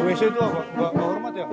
WC itu apa? Nggak hormat ya?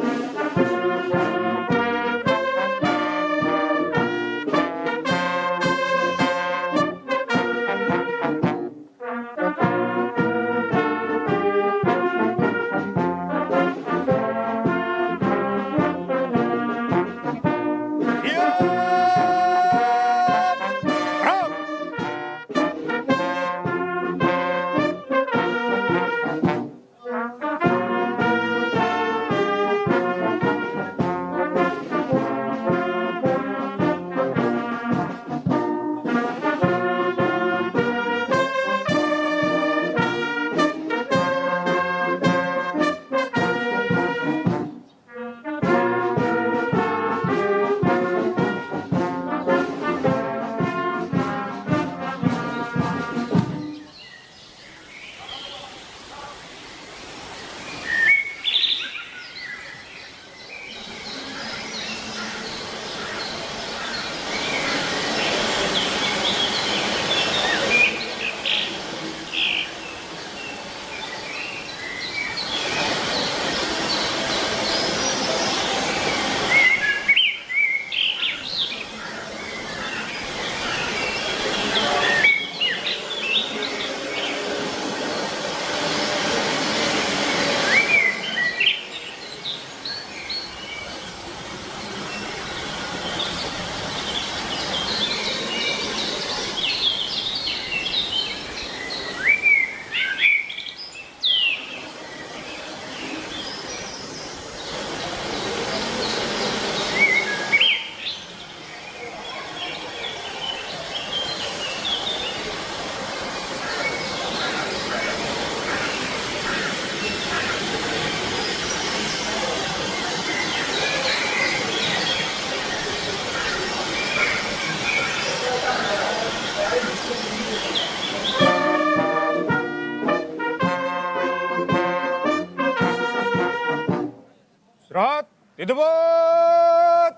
Istirahat, di debat,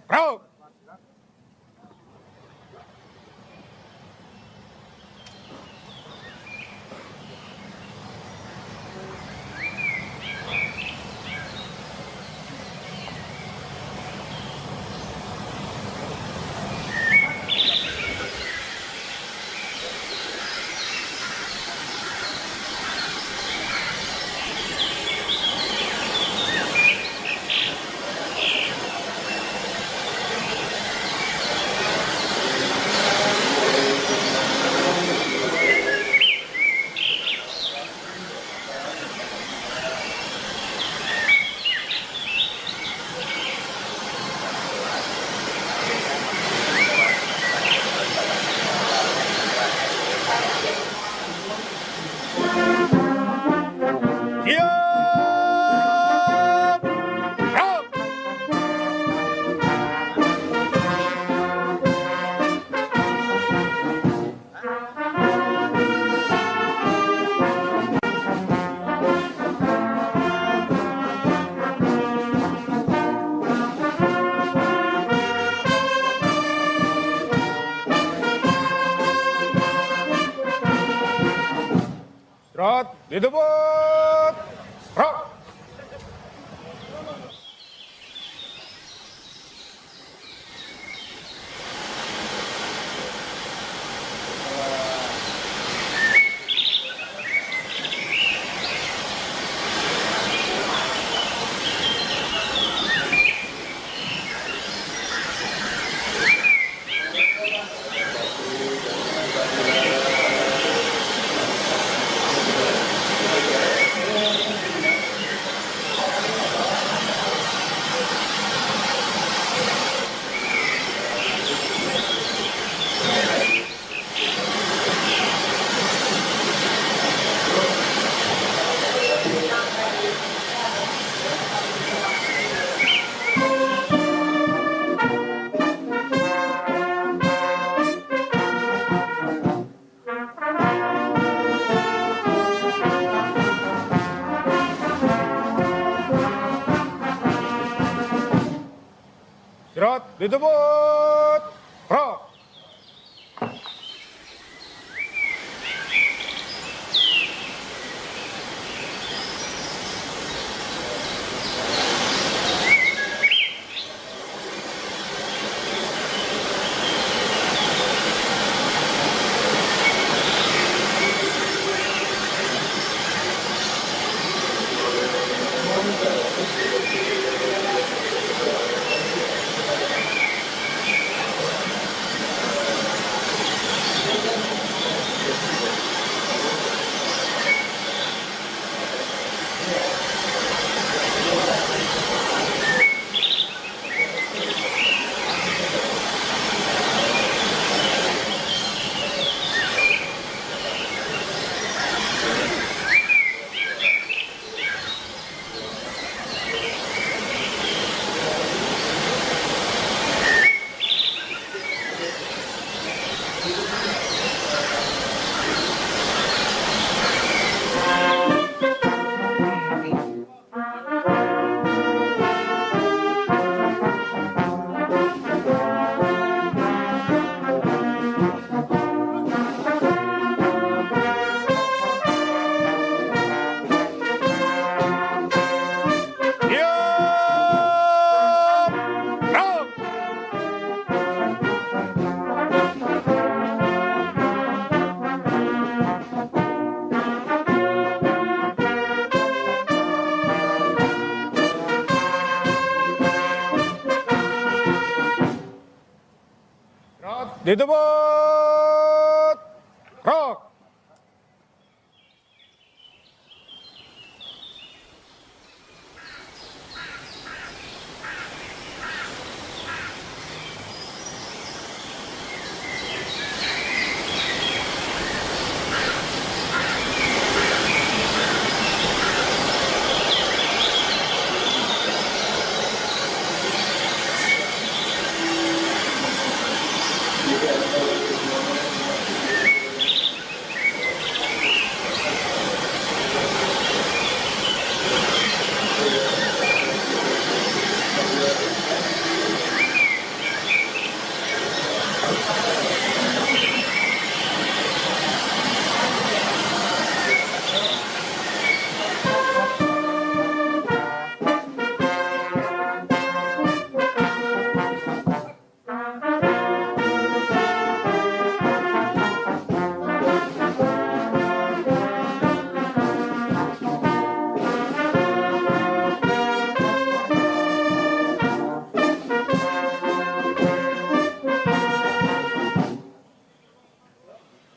perahu. Rot, didebut. Rot. Rot, didebut. Rot. Didebut. Rok.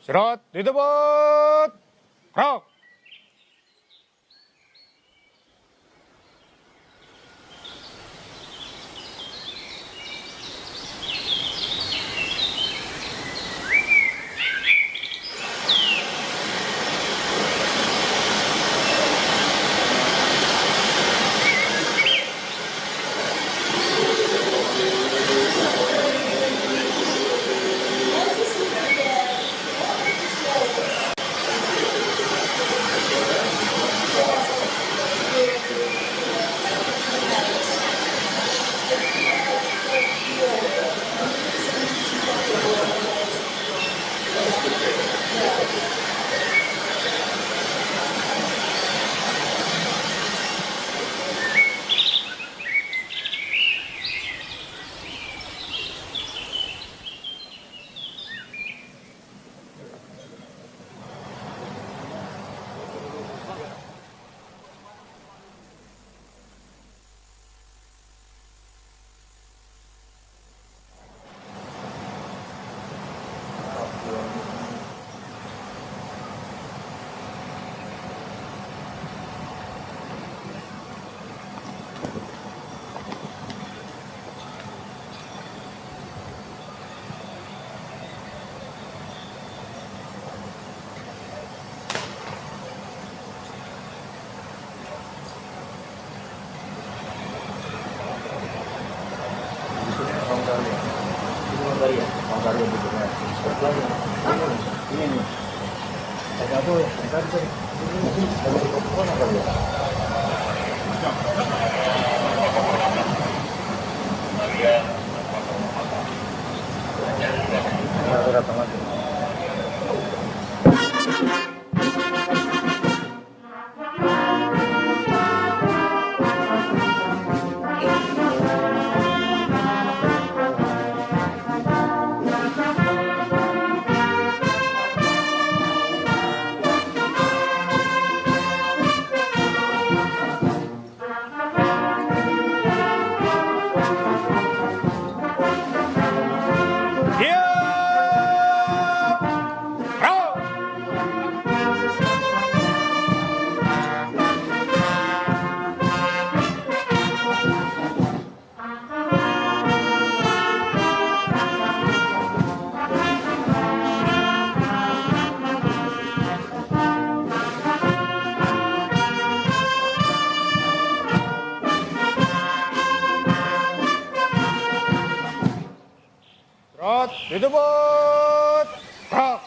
Serot, didebut. Rok. Ini nih. Ada tuh, tadi ada di kopi apa ya? Aku datang lagi. Didebut, gerak.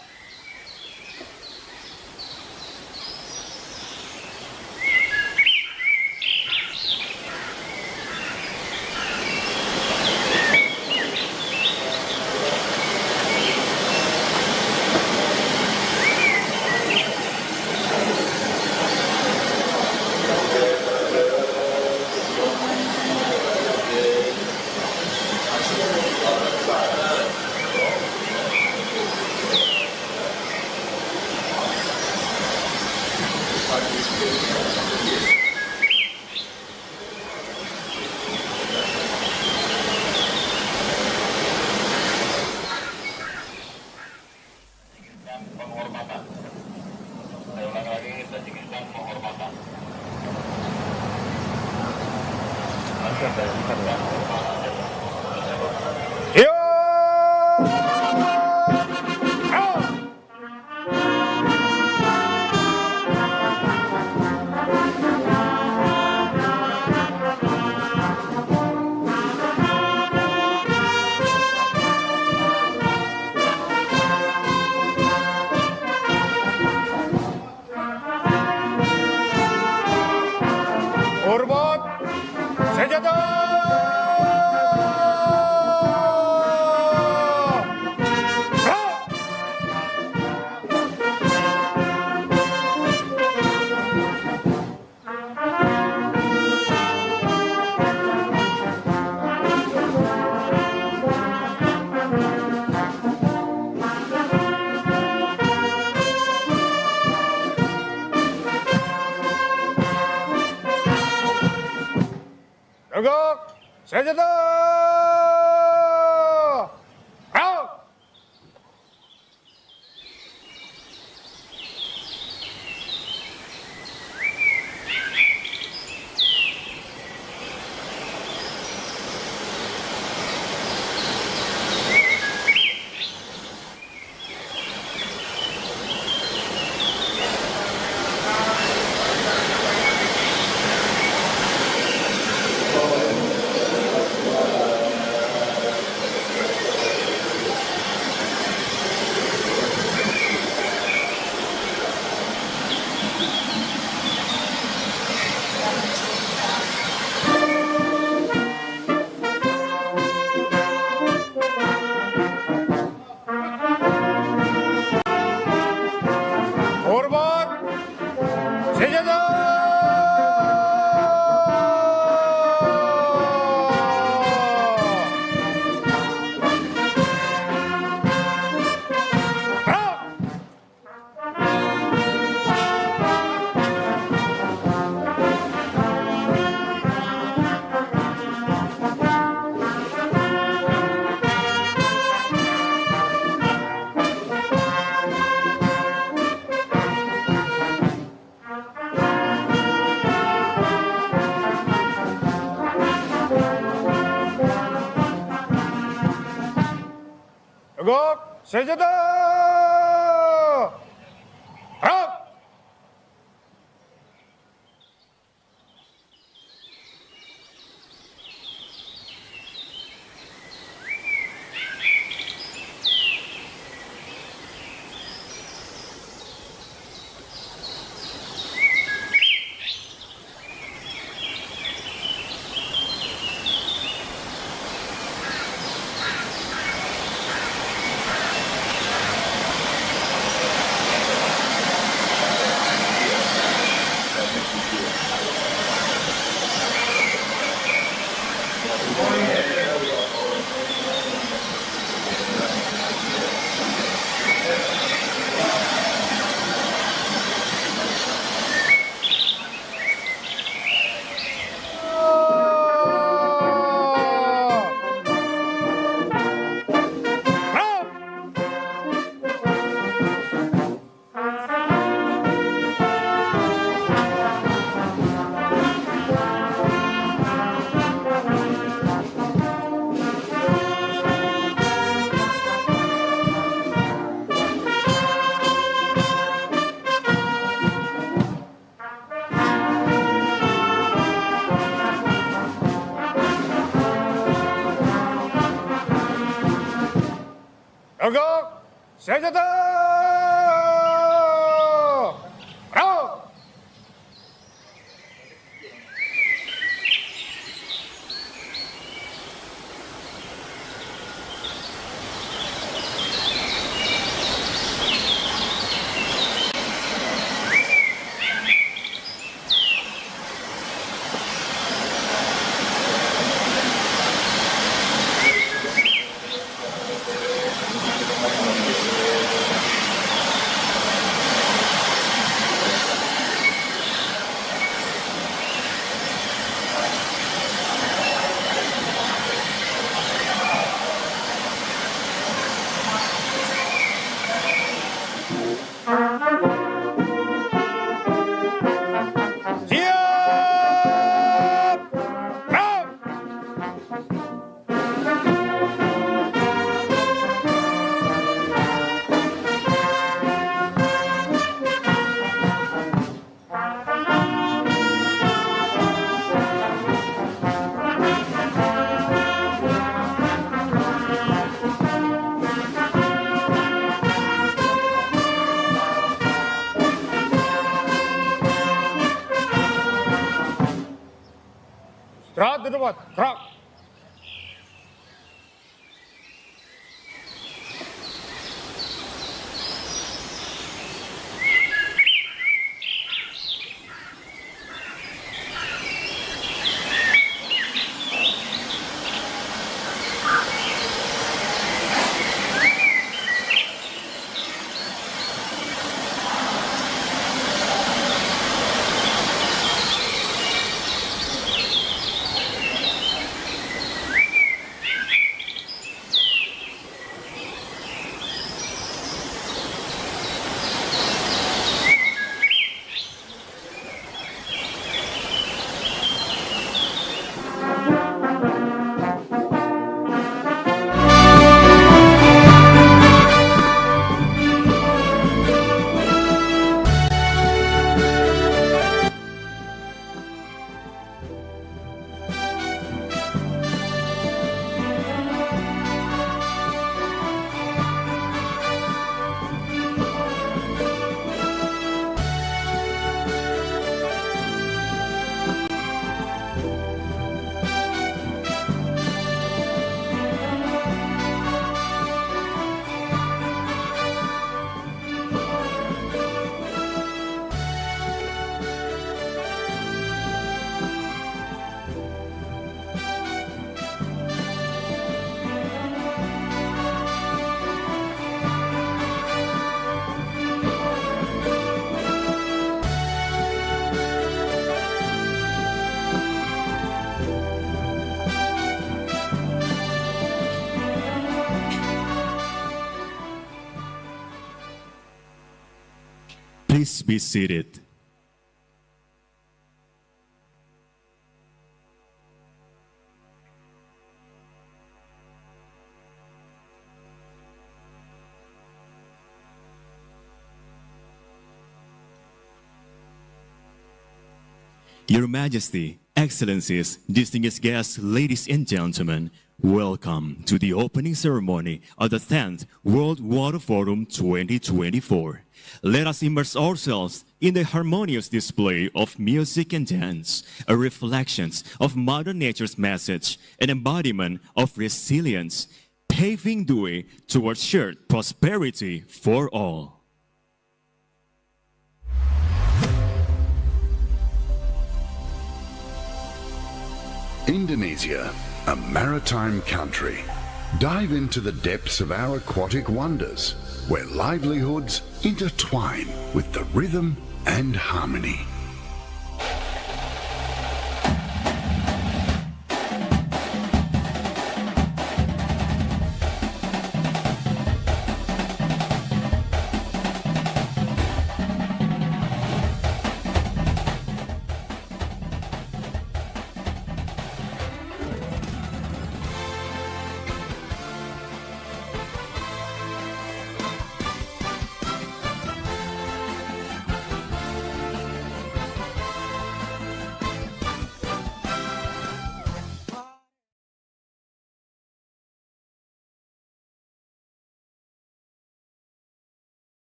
Hormat, senjata. Tegak, senjata. Hormat, senjata. Tegak, senjata. Gerak. Senjata! Bro! Siap! Bro! Istirahat di tempat, gerak. Please be seated. Your Majesty, Excellencies, distinguished guests, ladies and gentlemen, welcome to the opening ceremony of the 10th World Water Forum 2024. Let us immerse ourselves in the harmonious display of music and dance, a reflection of Mother Nature's message, an embodiment of resilience, paving the way towards shared prosperity for all. Indonesia, a maritime country. Dive into the depths of our aquatic wonders, where livelihoods intertwine with the rhythm and harmony.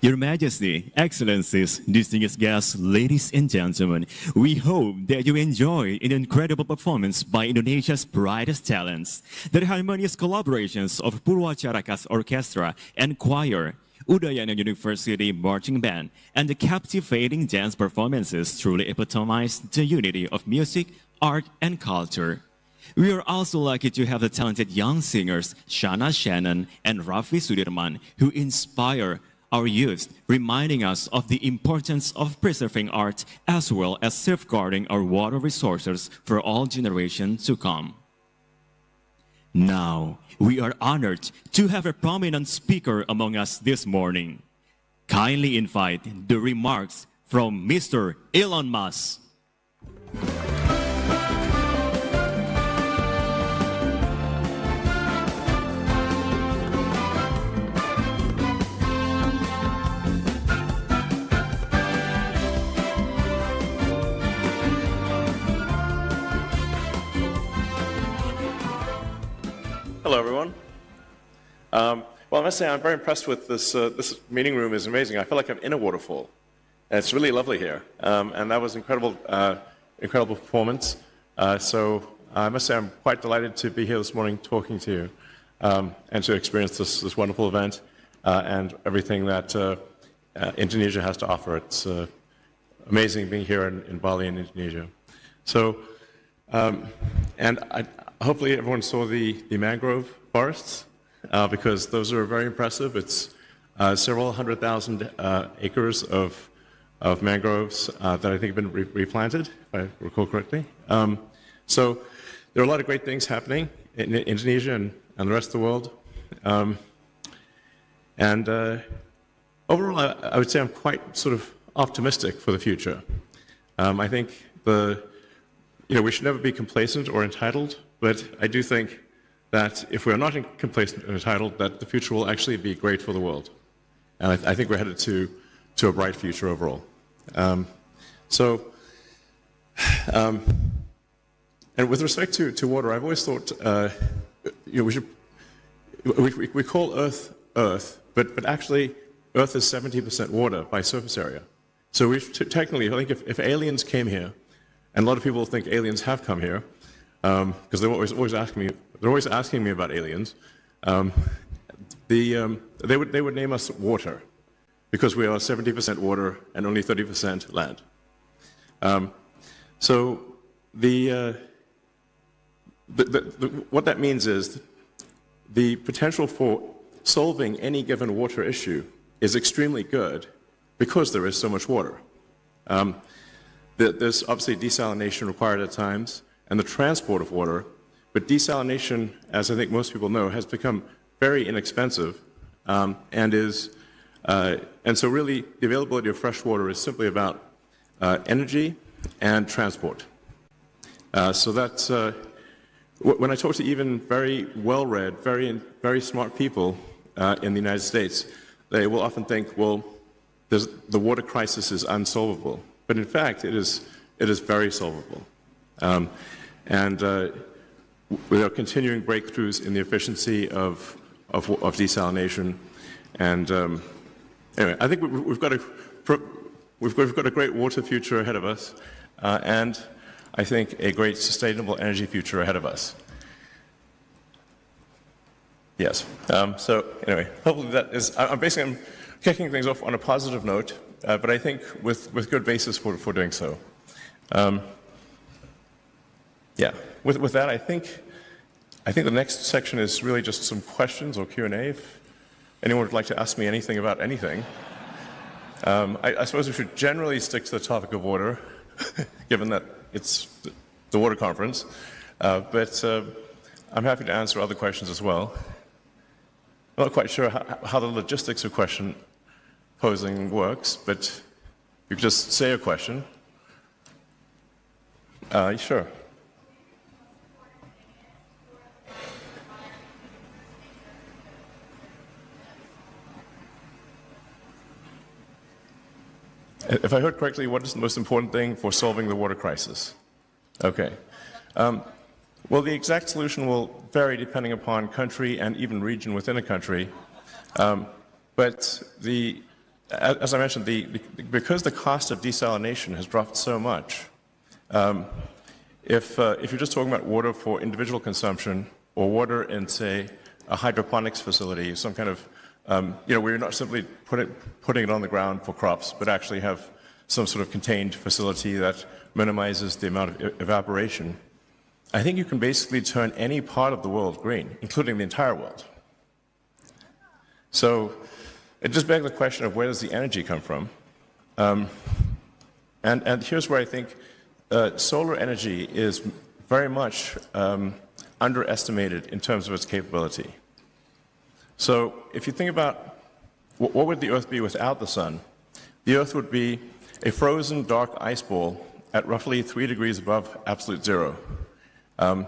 Your Majesty, Excellencies, distinguished guests, ladies and gentlemen, we hope that you enjoy an incredible performance by Indonesia's brightest talents, the harmonious collaborations of Purwacara Orchestra and Choir, Udayana University Marching Band, and the captivating dance performances truly epitomize the unity of music, art, and culture. We are also lucky to have the talented young singers Shana Shannon and Raffi Sudirman, who inspire our youth, reminding us of the importance of preserving art as well as safeguarding our water resources for all generations to come. Now, we are honored to have a prominent speaker among us this morning. Kindly invite the remarks from Mr. Elon Musk. Hello, everyone. Well, I must say I'm very impressed with this. This meeting room is amazing. I feel like I'm in a waterfall. And it's really lovely here, and that was incredible performance. So I must say I'm quite delighted to be here this morning talking to you and to experience this wonderful event and everything that Indonesia has to offer. It's amazing being here in Bali in Indonesia. So, hopefully everyone saw the mangrove forests, because those are very impressive. It's several 100,000 acres of mangroves that I think have been replanted, if I recall correctly. So there are a lot of great things happening in Indonesia and the rest of the world. Overall, I would say I'm quite sort of optimistic for the future. I think we should never be complacent or entitled, but I do think that if we're not complacent or entitled, that the future will actually be great for the world. And I think we're headed to a bright future overall. And with respect to water, I've always thought, we call Earth Earth, but actually Earth is 70% water by surface area. So technically, I think if aliens came here, and a lot of people think aliens have come here, because they're always asking me about aliens. They would name us water, because we are 70% water and only 30% land. What that means is the potential for solving any given water issue is extremely good because there is so much water. There's obviously desalination required at times, and the transport of water, but desalination, as I think most people know, has become very inexpensive, and so really the availability of fresh water is simply about energy and transport. So that's when I talk to even very well-read, very smart people in the United States, they will often think, well, the water crisis is unsolvable, but in fact, it is very solvable. With our continuing breakthroughs in the efficiency of desalination, and anyway, I think we've got a great water future ahead of us, and I think a great sustainable energy future ahead of us. Yes. So anyway, hopefully that is. I'm kicking things off on a positive note, but I think with good basis for doing so. Yeah. With that, I think the next section is really just some questions or Q&A. If anyone would like to ask me anything about anything, I suppose we should generally stick to the topic of water, given that it's the water conference. But I'm happy to answer other questions as well. I'm not quite sure how the logistics of question posing works, but you could just say a question. Sure. If I heard correctly, what is the most important thing for solving the water crisis? Okay. Well, the exact solution will vary depending upon country and even region within a country. But the as I mentioned, because the cost of desalination has dropped so much, if you're just talking about water for individual consumption or water in, say, a hydroponics facility, some kind of, where you're not simply putting it on the ground for crops, but actually have some sort of contained facility that minimizes the amount of evaporation, I think you can basically turn any part of the world green, including the entire world. So it just begs the question of where does the energy come from? And here's where I think solar energy is very much underestimated in terms of its capability. So if you think about what would the Earth be without the sun, the Earth would be a frozen dark ice ball at roughly 3 degrees above absolute zero. It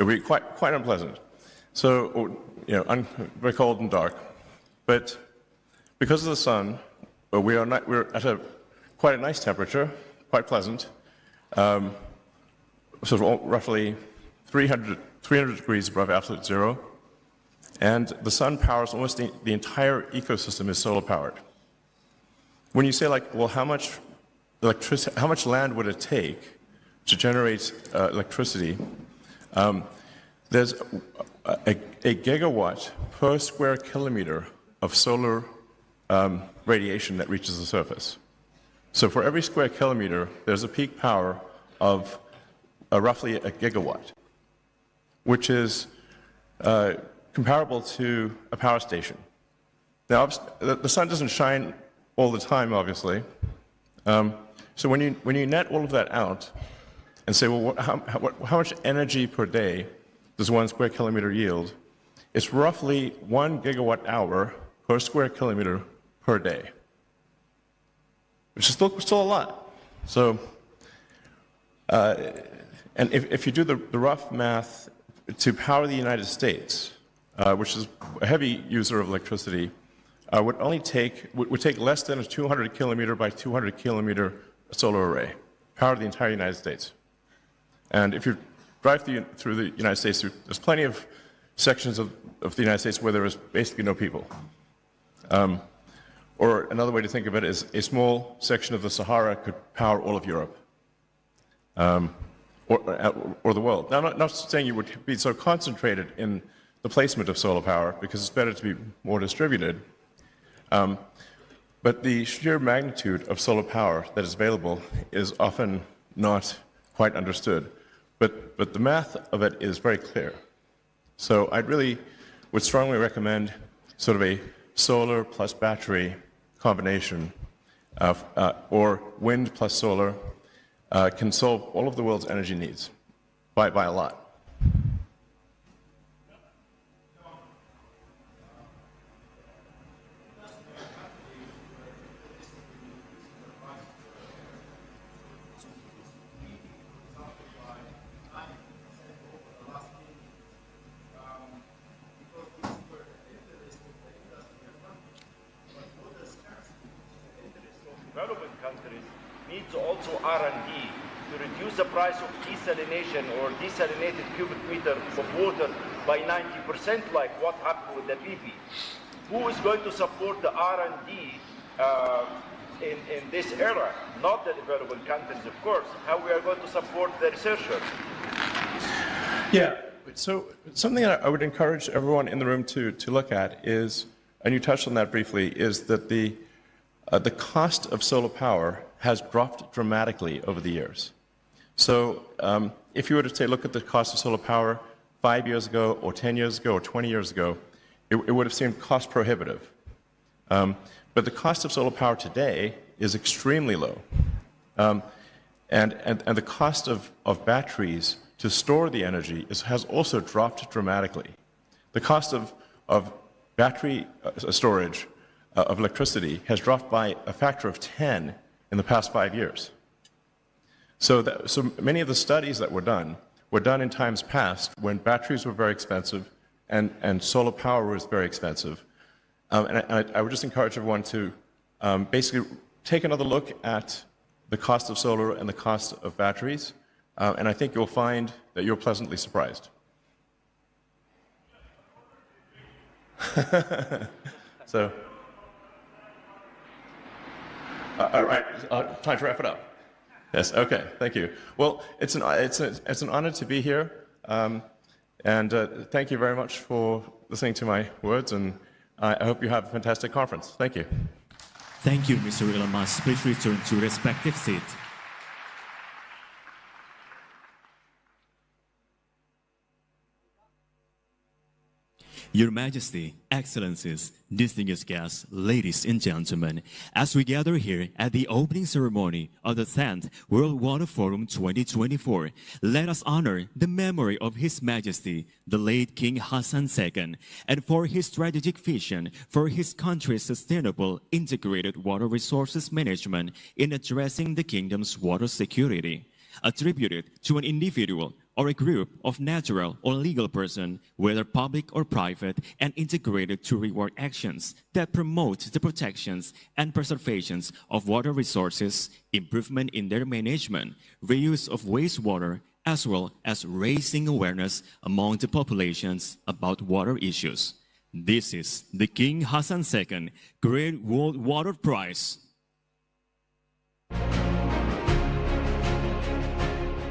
would be quite unpleasant. So, very cold and dark. But because of the sun, we're at quite a nice temperature, quite pleasant, sort of roughly 300 degrees above absolute zero. And the sun powers almost the entire ecosystem is solar powered. When you say, like, well, how much land would it take to generate electricity? There's a gigawatt per square kilometer of solar radiation that reaches the surface. So for every square kilometer, there's a peak power of roughly a gigawatt, which is comparable to a power station. Now, the sun doesn't shine all the time, obviously. So when you net all of that out and say, well, how much energy per day does 1 square kilometer yield? It's roughly 1 gigawatt hour per square kilometer per day, which is still a lot. So, and if you do the rough math, to power the United States, which is a heavy user of electricity, would take less than a 200 kilometer by 200 kilometer solar array, power the entire United States. And if you drive through the United States, there's plenty of sections of the United States where there is basically no people. Or another way to think of it is a small section of the Sahara could power all of Europe, or the world. Now, I'm not saying you would be so concentrated in the placement of solar power, because it's better to be more distributed. But the sheer magnitude of solar power that is available is often not quite understood. But the math of it is very clear. So I really would strongly recommend sort of a solar plus battery combination, or wind plus solar, can solve all of the world's energy needs by a lot. Developing countries needs also R&D to reduce the price of desalination or desalinated cubic meter of water by 90%, like what happened with the PP. Who is going to support the R&D in this era? Not the developing countries, of course. How we are going to support the researchers? Yeah, so something that I would encourage everyone in the room to look at is, and you touched on that briefly, is that the cost of solar power has dropped dramatically over the years. So if you were to say, look at the cost of solar power 5 years ago, or 10 years ago, or 20 years ago, it would have seemed cost prohibitive. But the cost of solar power today is extremely low. And the cost of batteries to store the energy has also dropped dramatically. The cost of battery storage of electricity has dropped by a factor of 10 in the past 5 years. So many of the studies that were done in times past when batteries were very expensive and solar power was very expensive. And I would just encourage everyone to basically take another look at the cost of solar and the cost of batteries, and I think you'll find that you're pleasantly surprised. All right, time to wrap it up. Yes, okay, thank you. Well, it's an honor to be here, and thank you very much for listening to my words, and I hope you have a fantastic conference. Thank you. Thank you, Mr. Elon Musk. Please return to your respective seat. Your Majesty, Excellencies, distinguished guests, ladies and gentlemen, as we gather here at the opening ceremony of the 10th World Water Forum 2024, let us honor the memory of His Majesty, the late King Hassan II, and for his strategic vision for his country's sustainable integrated water resources management in addressing the kingdom's water security. Attributed to an individual or a group of natural or legal person, whether public or private, and integrated to reward actions that promote the protections and preservations of water resources, improvement in their management, reuse of wastewater, as well as raising awareness among the populations about water issues. This is the King Hassan II Great World Water Prize.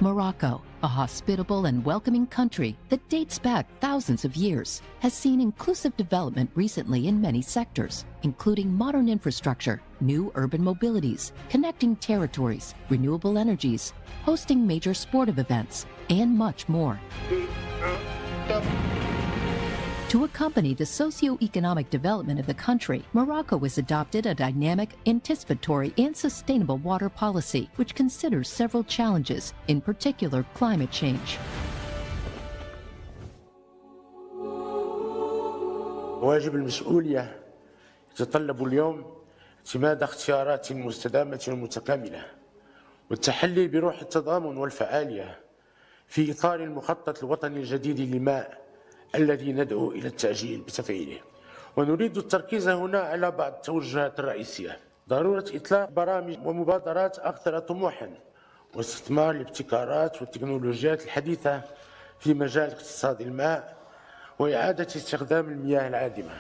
Morocco, a hospitable and welcoming country that dates back thousands of years, has seen inclusive development recently in many sectors, including modern infrastructure, new urban mobilities, connecting territories, renewable energies, hosting major sportive events, and much more. To accompany the socio-economic development of the country, Morocco has adopted a dynamic, anticipatory, and sustainable water policy, which considers several challenges, in particular climate change. واجب المسؤولية يتطلب اليوم اعتماد اختيارات مستدامة ومتكاملة والتحلي بروح التضامن والفعالية في إطار المخطط الوطني الجديد للماء الذي ندعو إلى التعجيل بتفعيله. ونريد التركيز هنا على بعض التوجهات الرئيسية: ضرورة إطلاق برامج ومبادرات أكثر طموحا واستثمار الابتكارات والتكنولوجيات الحديثة في مجال اقتصاد الماء وإعادة استخدام المياه العادمة.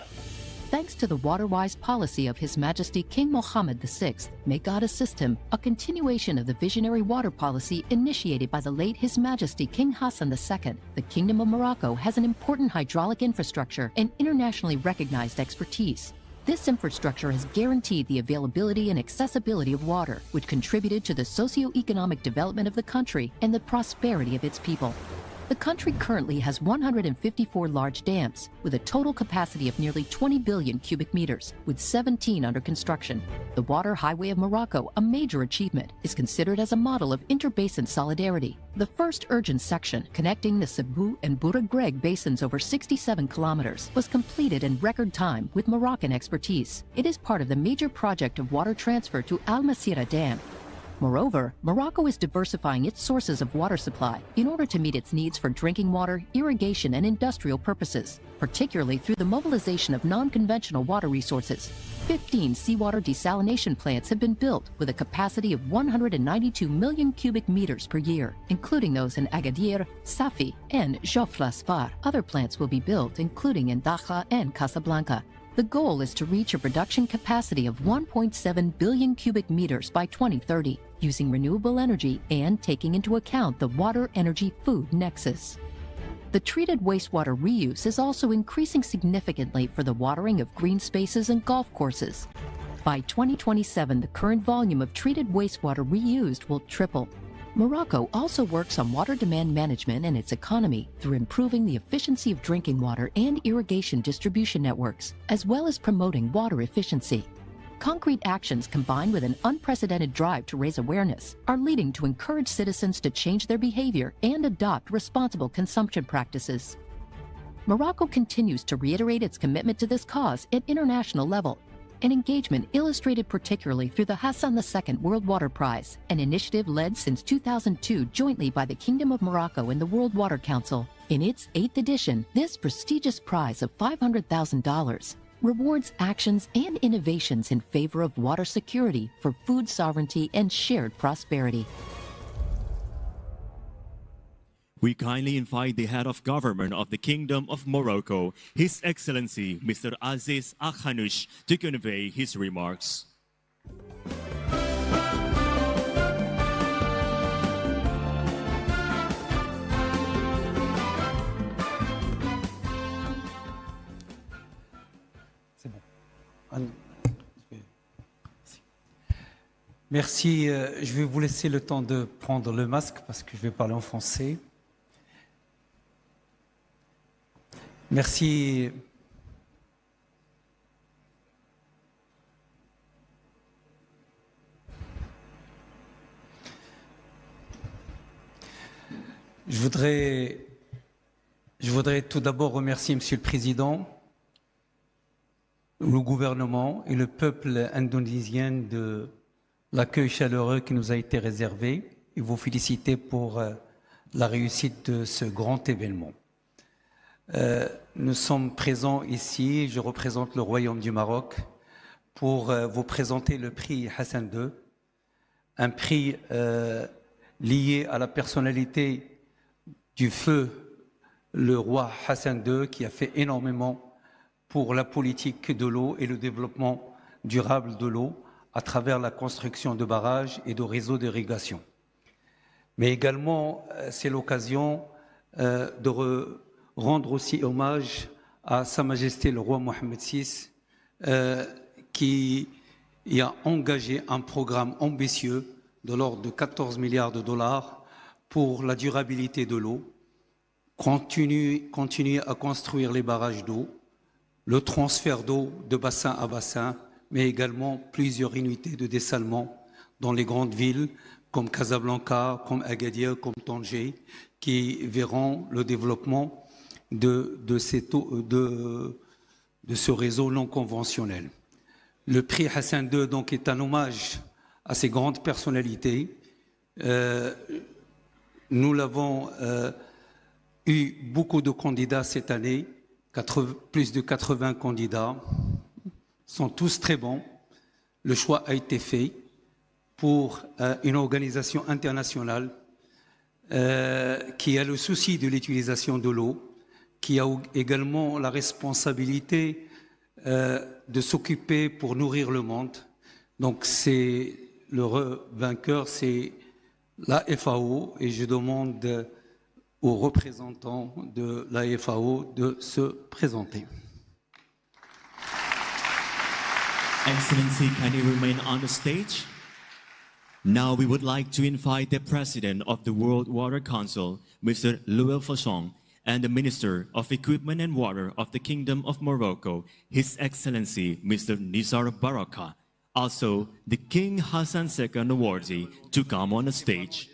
Thanks to the water-wise policy of His Majesty King Mohammed VI, may God assist him, a continuation of the visionary water policy initiated by the late His Majesty King Hassan II, the Kingdom of Morocco has an important hydraulic infrastructure and internationally recognized expertise. This infrastructure has guaranteed the availability and accessibility of water, which contributed to the socio-economic development of the country and the prosperity of its people. The country currently has 154 large dams, with a total capacity of nearly 20 billion cubic meters, with 17 under construction. The Water Highway of Morocco, a major achievement, is considered as a model of interbasin solidarity. The first urgent section, connecting the Cebu and Boura Greg basins over 67 kilometers, was completed in record time with Moroccan expertise. It is part of the major project of water transfer to Al Masira Dam. Moreover, Morocco is diversifying its sources of water supply in order to meet its needs for drinking water, irrigation, and industrial purposes, particularly through the mobilization of non-conventional water resources. 15 seawater desalination plants have been built with a capacity of 192 million cubic meters per year, including those in Agadir, Safi, and Joffre Asfar. Other plants will be built, including in Dakhla and Casablanca. The goal is to reach a production capacity of 1.7 billion cubic meters by 2030, using renewable energy and taking into account the water-energy-food nexus. The treated wastewater reuse is also increasing significantly for the watering of green spaces and golf courses. By 2027, the current volume of treated wastewater reused will triple. Morocco also works on water demand management and its economy through improving the efficiency of drinking water and irrigation distribution networks, as well as promoting water efficiency. Concrete actions combined with an unprecedented drive to raise awareness are leading to encourage citizens to change their behavior and adopt responsible consumption practices. Morocco continues to reiterate its commitment to this cause at international level, an engagement illustrated particularly through the Hassan II World Water Prize, an initiative led since 2002 jointly by the Kingdom of Morocco and the World Water Council. In its 8th edition, this prestigious prize of $500,000 rewards actions and innovations in favor of water security for food sovereignty and shared prosperity. We kindly invite the head of government of the Kingdom of Morocco, His Excellency Mr. Aziz Al Khanouch, to convey his remarks. Merci. Je vais vous laisser le temps de prendre le masque parce que je vais parler en français. Merci. Je voudrais tout d'abord remercier Monsieur le Président, le gouvernement et le peuple indonésien de l'accueil chaleureux qui nous a été réservé et vous féliciter pour la réussite de ce grand événement. Nous sommes présents ici, je représente le Royaume du Maroc, pour vous présenter le prix Hassan II, un prix lié à la personnalité du feu, le roi Hassan II, qui a fait énormément pour la politique de l'eau et le développement durable de l'eau à travers la construction de barrages et de réseaux d'irrigation. Mais également, c'est l'occasion de rendre aussi hommage à Sa Majesté le roi Mohammed VI, qui a engagé un programme ambitieux de l'ordre de 14 milliards de dollars pour la durabilité de l'eau, continuer à construire les barrages d'eau, le transfert d'eau de bassin à bassin, mais également plusieurs unités de dessalement dans les grandes villes comme Casablanca, comme Agadir, comme Tanger, qui verront le développement de ce réseau non conventionnel. Le prix Hassan II donc, est un hommage à ces grandes personnalités. Nous l'avons eu beaucoup de candidats cette année, plus de 80 candidats, sont tous très bons. Le choix a été fait pour une organisation internationale qui a le souci de l'utilisation de l'eau, qui a également la responsabilité de s'occuper pour nourrir le monde. Donc c'est le vainqueur, c'est la FAO, et je demande aux représentants de la FAO de se présenter. Excellency, can you remain on the stage? Now we would like to invite the President of the World Water Council, Mr. Louis Fachon, and the Minister of Equipment and Water of the Kingdom of Morocco, His Excellency Mr. Nizar Baraka. Also, the King Hassan II awardee to come on the stage.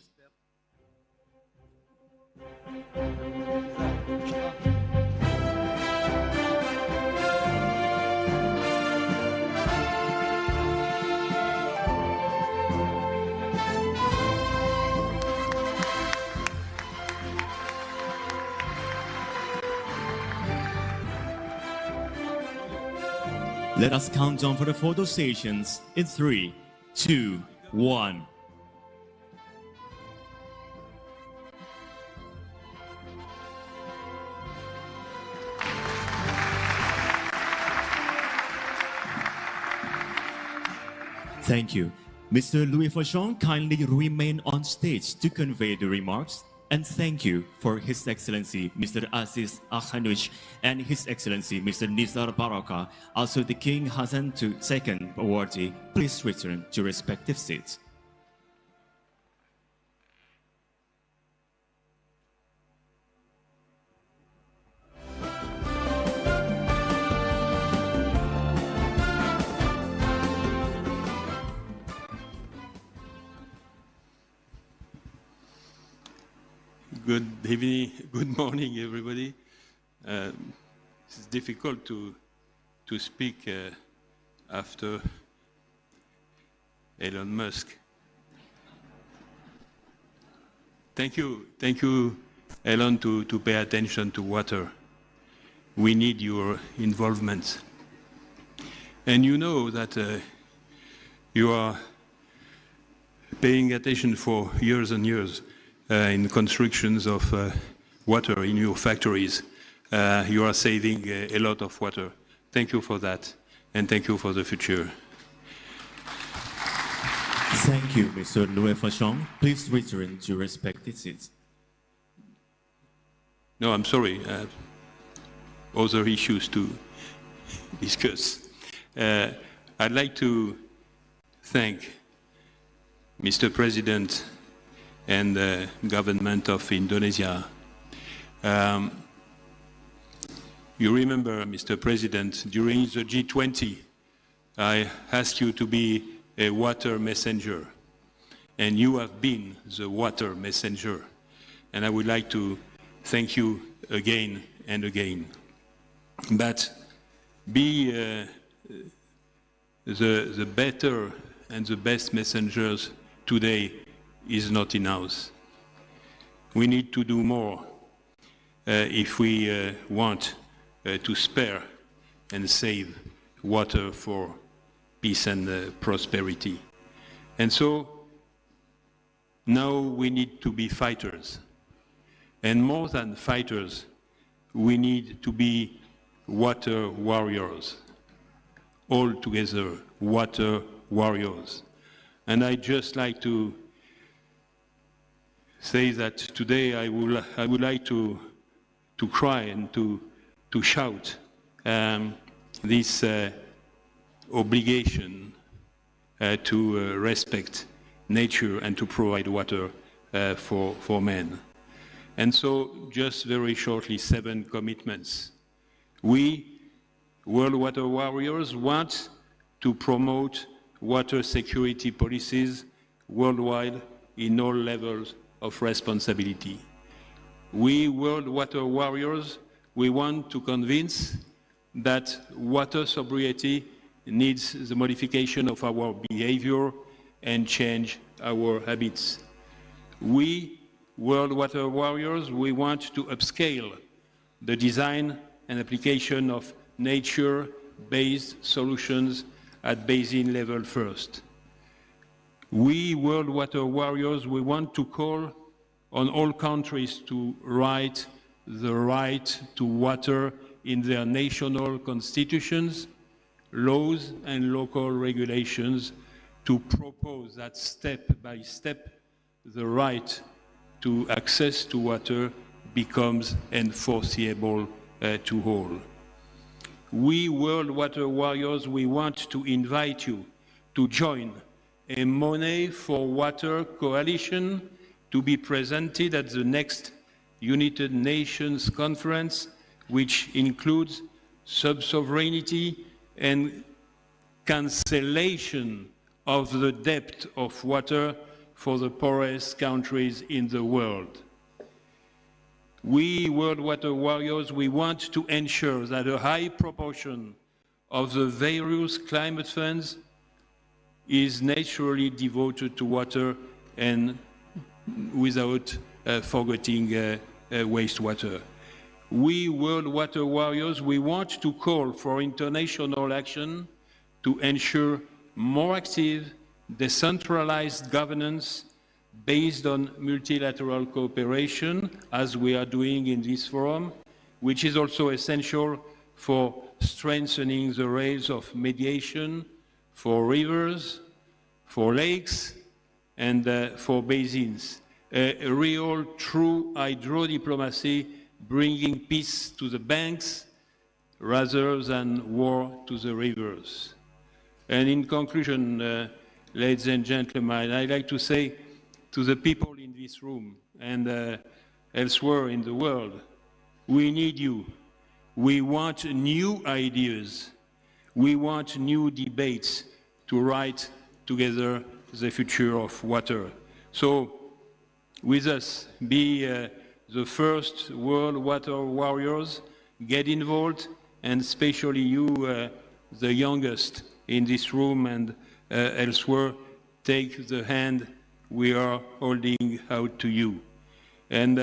Let us count down for the photo stations in 3, 2, 1. Thank you. Mr. Louis Fachon, kindly remain on stage to convey the remarks. And thank you for His Excellency Mr. Aziz Akhanush and His Excellency Mr. Nizar Baraka, also the King Hassan II awardee. Please return to respective seats. Good evening, good morning, everybody. It's difficult to speak after Elon Musk. Thank you, Elon, to pay attention to water. We need your involvement. And you know that you are paying attention for years and years in constructions of water in your factories. You are saving a lot of water. Thank you for that, and thank you for the future. Thank you, Mr. Louis Fachon. Please return to respective seats. No, I'm sorry. Other issues to discuss. I'd like to thank Mr. President and the government of Indonesia. You remember, Mr. President, during the G20, I asked you to be a water messenger, and you have been the water messenger. And I would like to thank you again and again. But be the better and the best messengers today is not enough. We need to do more if we want to spare and save water for peace and prosperity. And so now we need to be fighters. And more than fighters, we need to be water warriors. All together, water warriors. And I'd just like to say that today I would like to cry and to shout this obligation to respect nature and to provide water for men. And so, just very shortly, 7 commitments. We, World Water Warriors, want to promote water security policies worldwide in all levels of responsibility. We, World Water Warriors, we want to convince that water sobriety needs the modification of our behavior and change our habits. We, World Water Warriors, we want to upscale the design and application of nature-based solutions at basin level first. We, World Water Warriors, we want to call on all countries to write the right to water in their national constitutions, laws, and local regulations to propose that step by step the right to access to water becomes enforceable to all. We, World Water Warriors, we want to invite you to join a Money for Water coalition to be presented at the next United Nations Conference, which includes sub-sovereignty and cancellation of the debt of water for the poorest countries in the world. We, World Water Warriors, we want to ensure that a high proportion of the various climate funds is naturally devoted to water and without forgetting wastewater. We, World Water Warriors, we want to call for international action to ensure more active, decentralized governance based on multilateral cooperation, as we are doing in this forum, which is also essential for strengthening the rails of mediation for rivers, for lakes, and for basins. A real, true hydro-diplomacy bringing peace to the banks rather than war to the rivers. And in conclusion, ladies and gentlemen, I'd like to say to the people in this room and elsewhere in the world, we need you. We want new ideas. We want new debates to write together the future of water. So, with us, be the first World Water Warriors, get involved, and especially you, the youngest in this room and elsewhere, take the hand we are holding out to you. And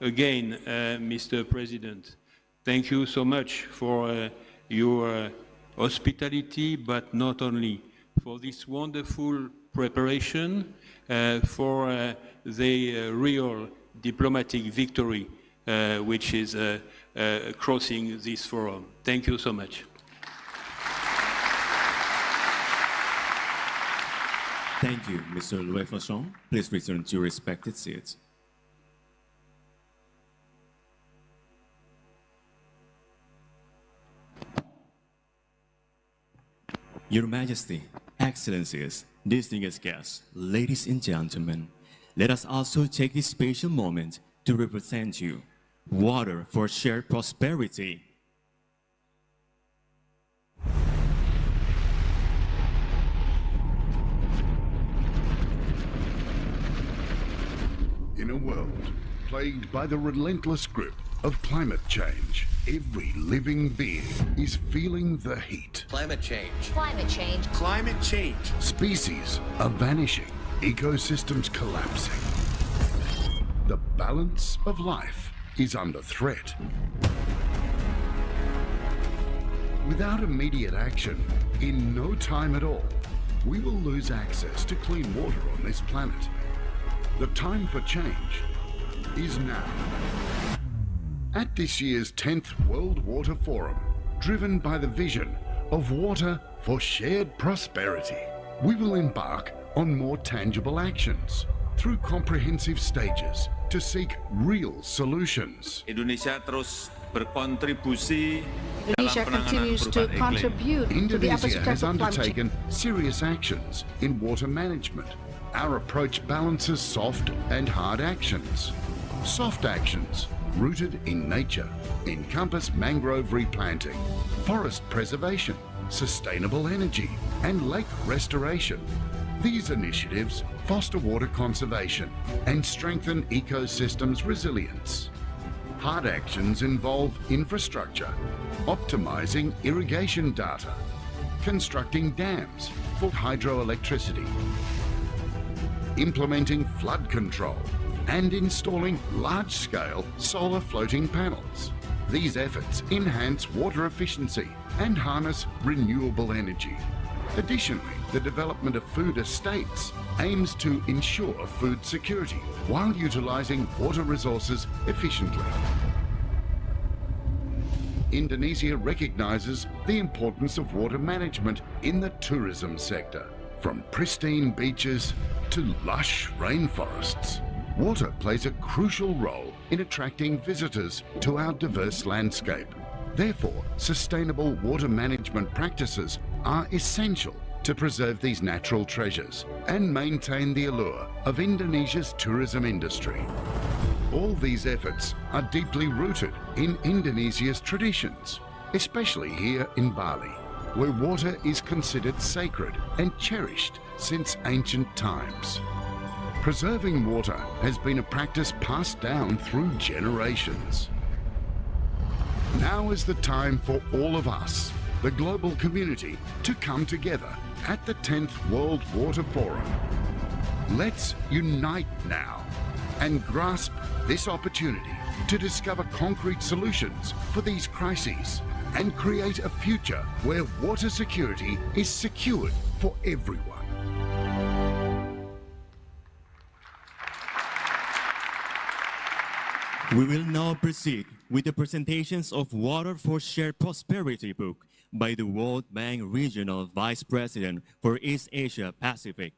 again, Mr. President, thank you so much for your hospitality, but not only, for this wonderful preparation, for the real diplomatic victory which is crossing this forum. Thank you so much. Thank you, Mr. Louis Fauchon. Please return to your respected seats. Your Majesty, Excellencies, Distinguished guests, ladies and gentlemen, let us also take this special moment to represent you. Water for shared prosperity. In a world plagued by the relentless grip of climate change, every living being is feeling the heat. Climate change. Climate change. Climate change. Species are vanishing, ecosystems collapsing. The balance of life is under threat. Without immediate action, in no time at all, we will lose access to clean water on this planet. The time for change is now. At this year's 10th World Water Forum, driven by the vision of water for shared prosperity, we will embark on more tangible actions through comprehensive stages to seek real solutions. Indonesia terus berkontribusi Indonesia continues to contribute to the efforts Indonesia to has tackle climate change. undertaken serious actions in water management. Our approach balances soft and hard actions. Soft actions, rooted in nature, encompass mangrove replanting, forest preservation, sustainable energy, and lake restoration. These initiatives foster water conservation and strengthen ecosystems' resilience. Hard actions involve infrastructure, optimizing irrigation data, constructing dams for hydroelectricity, implementing flood control, and installing large-scale solar floating panels. These efforts enhance water efficiency and harness renewable energy. Additionally, the development of food estates aims to ensure food security while utilizing water resources efficiently. Indonesia recognizes the importance of water management in the tourism sector. From pristine beaches to lush rainforests, water plays a crucial role in attracting visitors to our diverse landscape. Therefore, sustainable water management practices are essential to preserve these natural treasures and maintain the allure of Indonesia's tourism industry. All these efforts are deeply rooted in Indonesia's traditions, especially here in Bali, where water is considered sacred and cherished since ancient times. Preserving water has been a practice passed down through generations. Now is the time for all of us, the global community, to come together at the 10th World Water Forum. Let's unite now and grasp this opportunity to discover concrete solutions for these crises and create a future where water security is secured for everyone. We will now proceed with the presentations of Water for Shared Prosperity book by the World Bank Regional Vice President for East Asia Pacific.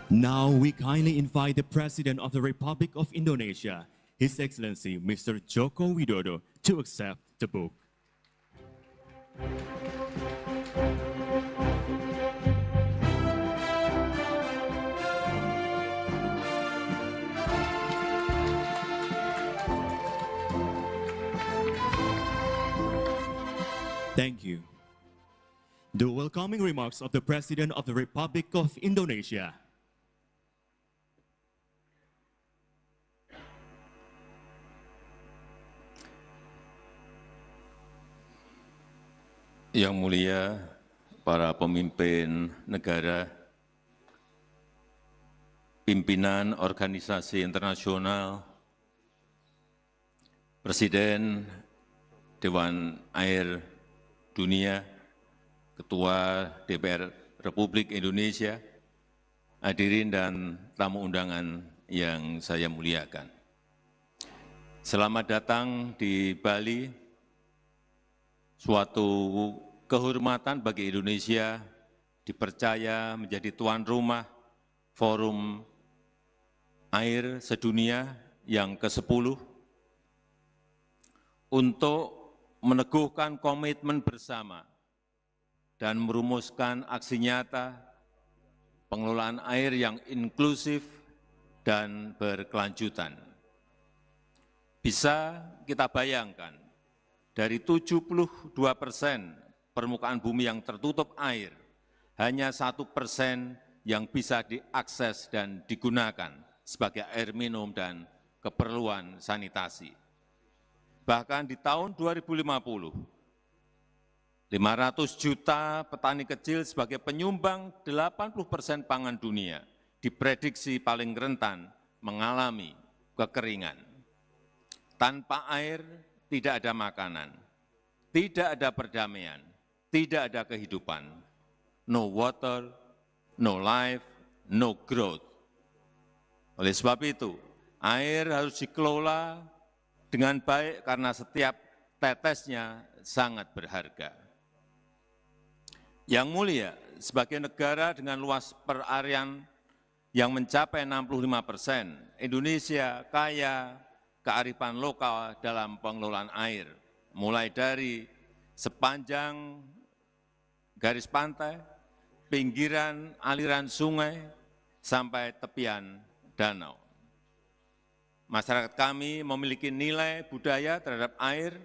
Now we kindly invite the President of the Republic of Indonesia, His Excellency Mr. Joko Widodo, to accept the book. Thank you. The welcoming remarks of the President of the Republic of Indonesia. Yang mulia para pemimpin negara, pimpinan organisasi internasional, Presiden Dewan Air Dunia, Ketua DPR Republik Indonesia, hadirin dan tamu undangan yang saya muliakan. Selamat datang di Bali. Suatu kehormatan bagi Indonesia dipercaya menjadi tuan rumah Forum air sedunia yang ke-10 untuk meneguhkan komitmen bersama dan merumuskan aksi nyata pengelolaan air yang inklusif dan berkelanjutan. Bisa kita bayangkan, dari 72% permukaan bumi yang tertutup air, hanya 1% yang bisa diakses dan digunakan sebagai air minum dan keperluan sanitasi. Bahkan di tahun 2050, 500 juta petani kecil sebagai penyumbang 80% pangan dunia diprediksi paling rentan mengalami kekeringan. Tanpa air tidak ada makanan, tidak ada perdamaian, tidak ada kehidupan. No water, no life, no growth. Oleh sebab itu, air harus dikelola dengan baik karena setiap tetesnya sangat berharga. Yang mulia, sebagai negara dengan luas perarian yang mencapai 65%, Indonesia kaya kearifan lokal dalam pengelolaan air, mulai dari sepanjang garis pantai, pinggiran aliran sungai, sampai tepian danau. Masyarakat kami memiliki nilai budaya terhadap air,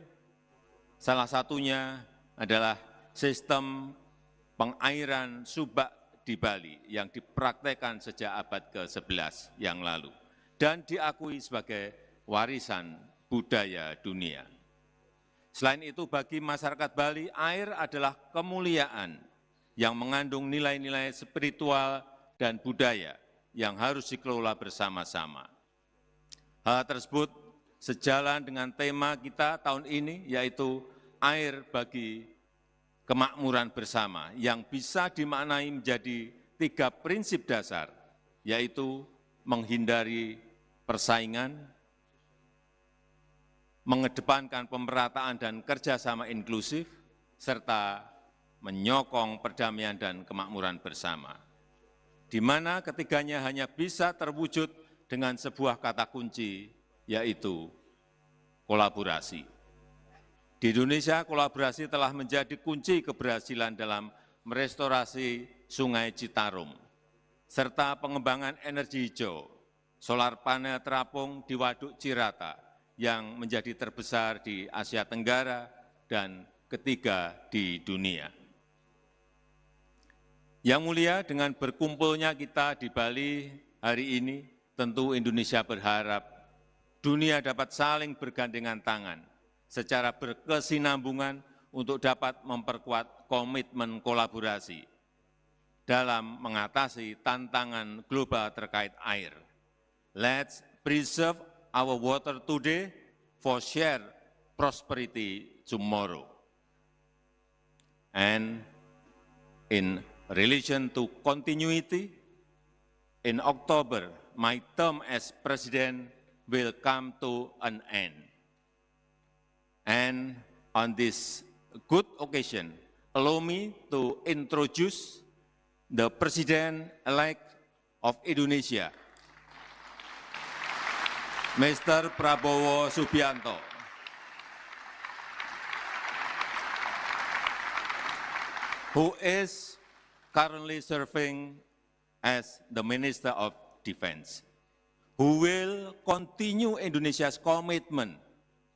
salah satunya adalah sistem pengairan subak di Bali yang dipraktekkan sejak abad ke-11 yang lalu dan diakui sebagai warisan budaya dunia. Selain itu, bagi masyarakat Bali, air adalah kemuliaan yang mengandung nilai-nilai spiritual dan budaya yang harus dikelola bersama-sama. Hal tersebut sejalan dengan tema kita tahun ini, yaitu air bagi kemakmuran bersama, yang bisa dimaknai menjadi 3 prinsip dasar, yaitu menghindari persaingan, mengedepankan pemerataan dan kerjasama inklusif, serta menyokong perdamaian dan kemakmuran bersama, di mana ketiganya hanya bisa terwujud dengan sebuah kata kunci, yaitu kolaborasi. Di Indonesia, kolaborasi telah menjadi kunci keberhasilan dalam merestorasi Sungai Citarum, serta pengembangan energi hijau, solar panel terapung di Waduk Cirata, yang menjadi terbesar di Asia Tenggara dan ketiga di dunia. Yang mulia, dengan berkumpulnya kita di Bali hari ini, tentu Indonesia berharap dunia dapat saling bergandengan tangan secara berkesinambungan untuk dapat memperkuat komitmen kolaborasi dalam mengatasi tantangan global terkait air. Let's preserve our water today for shared prosperity tomorrow. And in relation to continuity, in October, my term as President will come to an end. And on this good occasion, allow me to introduce the President-elect of Indonesia, Mr. Prabowo Subianto. Who is currently serving as the Minister of Defense, who will continue Indonesia's commitment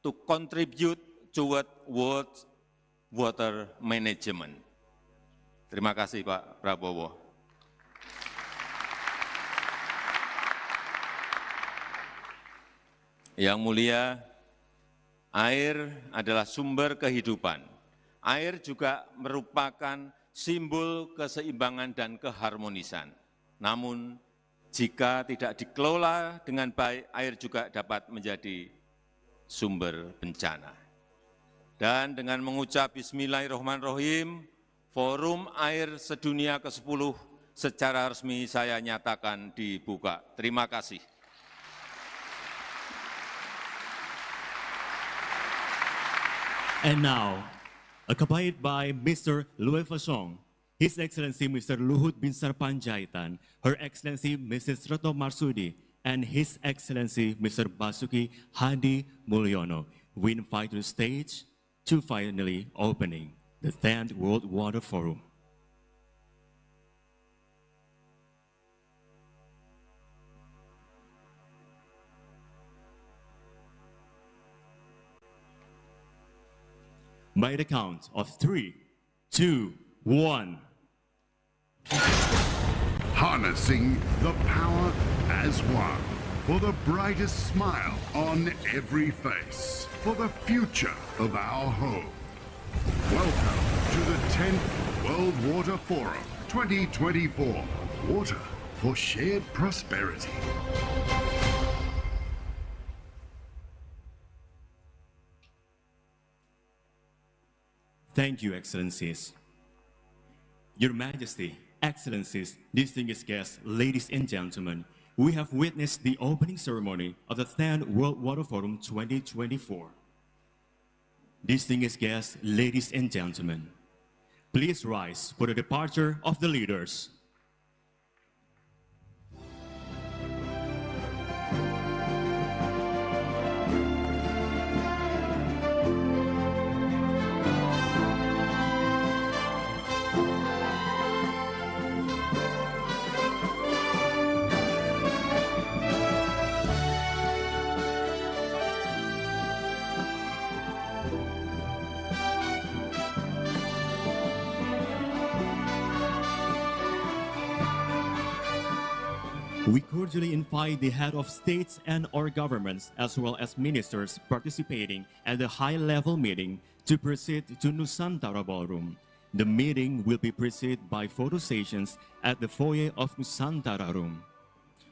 to contribute toward world water management. Terima kasih, Pak Prabowo. Yang mulia, air adalah sumber kehidupan. Air juga merupakan simbol keseimbangan dan keharmonisan. Namun, jika tidak dikelola dengan baik, air juga dapat menjadi sumber bencana. Dan dengan mengucap Bismillahirrahmanirrahim, Forum Air Sedunia ke-10 secara resmi saya nyatakan dibuka. Terima kasih. And now, accompanied by Mr. Louis Fasong, His Excellency Mr. Luhut Binsar Panjaitan, Her Excellency Mrs. Retno Marsudi, and His Excellency Mr. Basuki Hadi Mulyono, we invite to the stage to finally opening the 10th World Water Forum. By the count of 3, 2, 1. Harnessing the power as one. For the brightest smile on every face. For the future of our home. Welcome to the 10th World Water Forum 2024. Water for shared prosperity. Thank you, Excellencies. Your Majesty, Excellencies, distinguished guests, ladies and gentlemen, we have witnessed the opening ceremony of the 10th World Water Forum 2024. Distinguished guests, ladies and gentlemen, please rise for the departure of the leaders. We cordially invite the head of states and or governments, as well as ministers participating at the high-level meeting to proceed to Nusantara Ballroom. The meeting will be preceded by photo sessions at the foyer of Nusantara Room.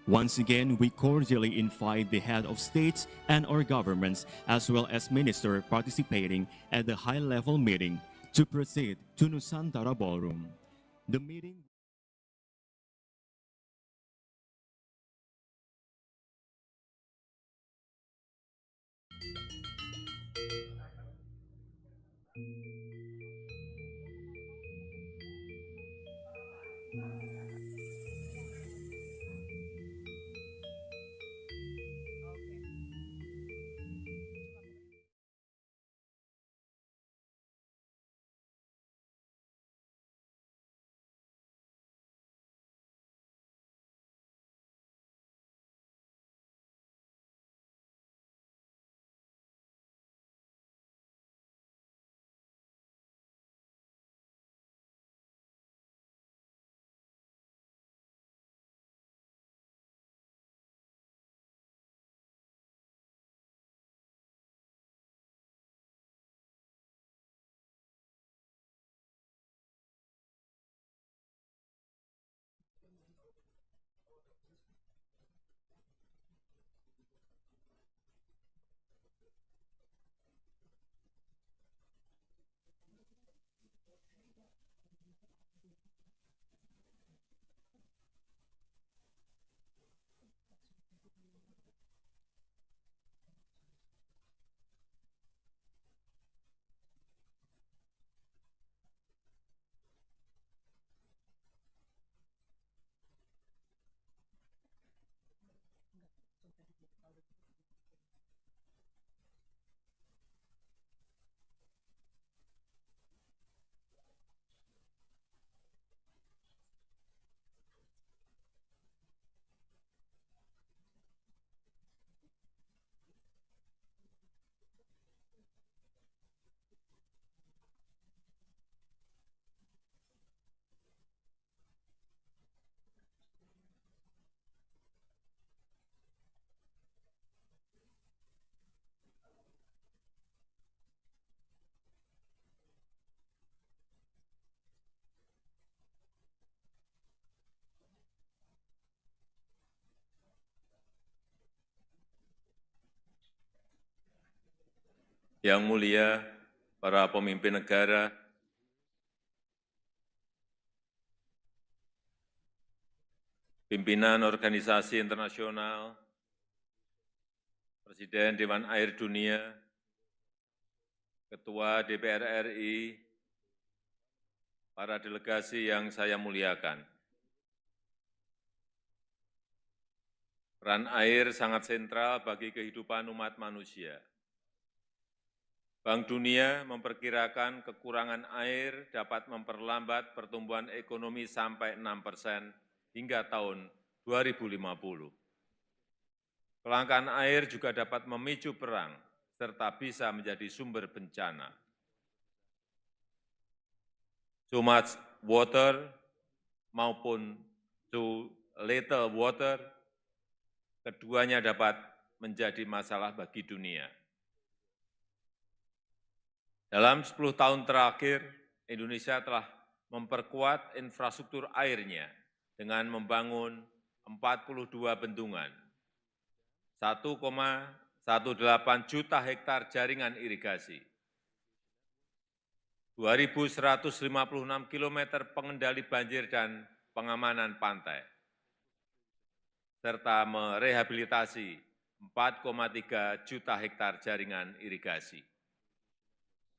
Once again, we cordially invite the head of states and or governments, as well as ministers participating at the high-level meeting to proceed to Nusantara Ballroom. The meeting Yang mulia para pemimpin negara, pimpinan organisasi internasional, Presiden Dewan Air Dunia, Ketua DPR RI, para delegasi yang saya muliakan. Peran air sangat sentral bagi kehidupan umat manusia. Bank Dunia memperkirakan kekurangan air dapat memperlambat pertumbuhan ekonomi sampai 6% hingga tahun 2050. Kelangkaan air juga dapat memicu perang, serta bisa menjadi sumber bencana. Too much water maupun too little water, keduanya dapat menjadi masalah bagi dunia. Dalam 10 tahun terakhir, Indonesia telah memperkuat infrastruktur airnya dengan membangun 42 bendungan, 1,18 juta hektar jaringan irigasi, 2.156 km pengendali banjir dan pengamanan pantai, serta merehabilitasi 4,3 juta hektar jaringan irigasi.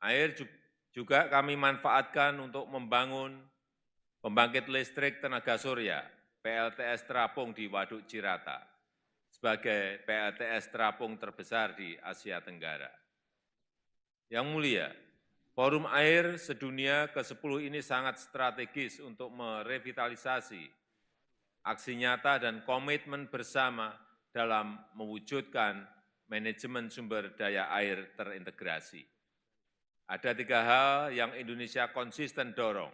Air juga kami manfaatkan untuk membangun pembangkit listrik tenaga surya, PLTS terapung di Waduk Cirata, sebagai PLTS terapung terbesar di Asia Tenggara. Yang mulia, Forum Air Sedunia ke-10 ini sangat strategis untuk merevitalisasi aksi nyata dan komitmen bersama dalam mewujudkan manajemen sumber daya air terintegrasi. Ada 3 hal yang Indonesia konsisten dorong.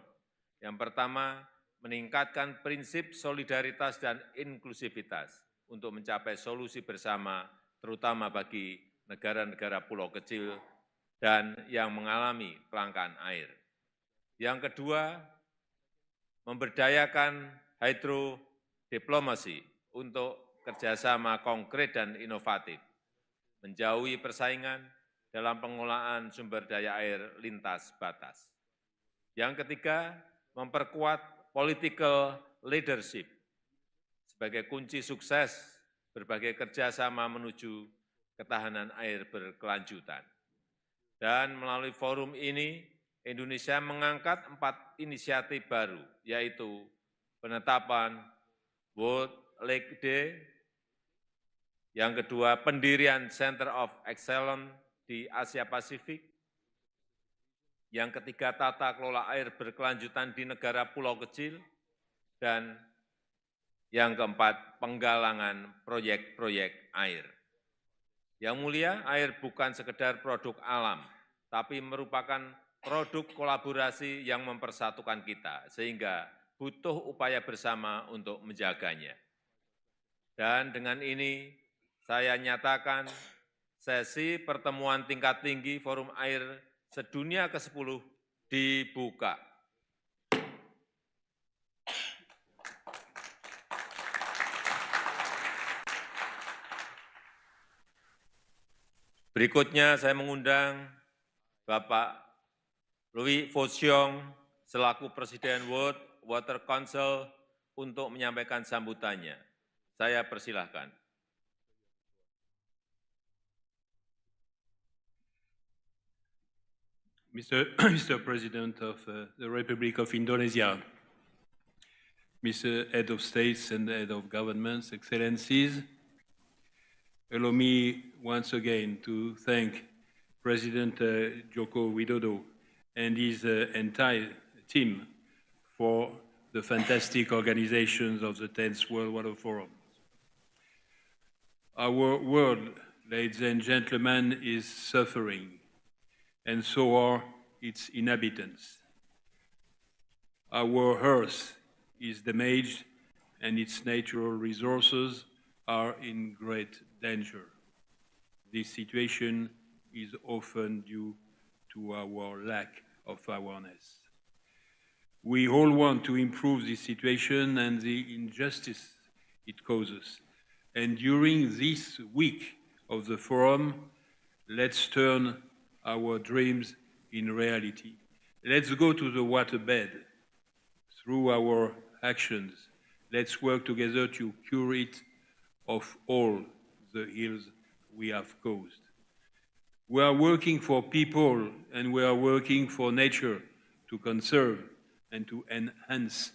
Yang pertama, meningkatkan prinsip solidaritas dan inklusivitas untuk mencapai solusi bersama, terutama bagi negara-negara pulau kecil dan yang mengalami kelangkaan air. Yang kedua, memberdayakan hydrodiplomasi untuk kerjasama konkret dan inovatif, menjauhi persaingan dalam pengelolaan sumber daya air lintas batas. Yang ketiga, memperkuat political leadership sebagai kunci sukses berbagai kerjasama menuju ketahanan air berkelanjutan. Dan melalui forum ini, Indonesia mengangkat 4 inisiatif baru, yaitu penetapan World Lake Day, yang kedua pendirian Center of Excellence di Asia Pasifik, yang ketiga tata kelola air berkelanjutan di negara pulau kecil, dan yang keempat penggalangan proyek-proyek air. Yang mulia, air bukan sekedar produk alam, tapi merupakan produk kolaborasi yang mempersatukan kita, sehingga butuh upaya bersama untuk menjaganya. Dan dengan ini, saya nyatakan sesi pertemuan tingkat tinggi Forum Air Sedunia ke-10 dibuka. Berikutnya saya mengundang Bapak Louis Fosiong selaku Presiden World Water Council untuk menyampaikan sambutannya. Saya persilahkan. Mr. President of the Republic of Indonesia, Mr. Head of States and Head of Governments, Excellencies, allow me once again to thank President Joko Widodo and his entire team for the fantastic organizations of the 10th World Water Forum. Our world, ladies and gentlemen, is suffering, and so are its inhabitants. Our Earth is damaged, and its natural resources are in great danger. This situation is often due to our lack of awareness. We all want to improve this situation and the injustice it causes. And during this week of the forum, let's turn our dreams in reality. Let's go to the waterbed. Through our actions, let's work together to cure it of all the ills we have caused. We are working for people and we are working for nature to conserve and to enhance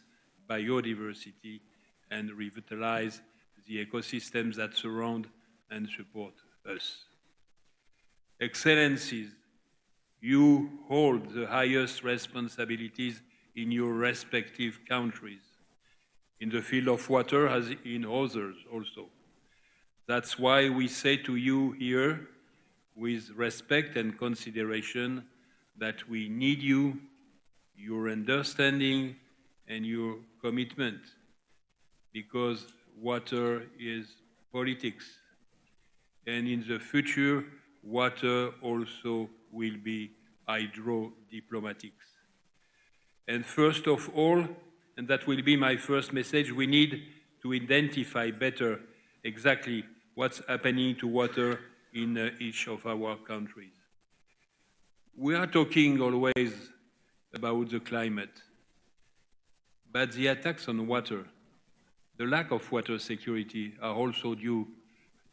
biodiversity and revitalize the ecosystems that surround and support us. Excellencies, you hold the highest responsibilities in your respective countries, in the field of water as in others also. That's why we say to you here, with respect and consideration, that we need you, your understanding, and your commitment, because water is politics, and in the future, water also will be hydro-diplomatics. And first of all, and that will be my first message, we need to identify better exactly what's happening to water in each of our countries. We are talking always about the climate, but the attacks on water, the lack of water security are also due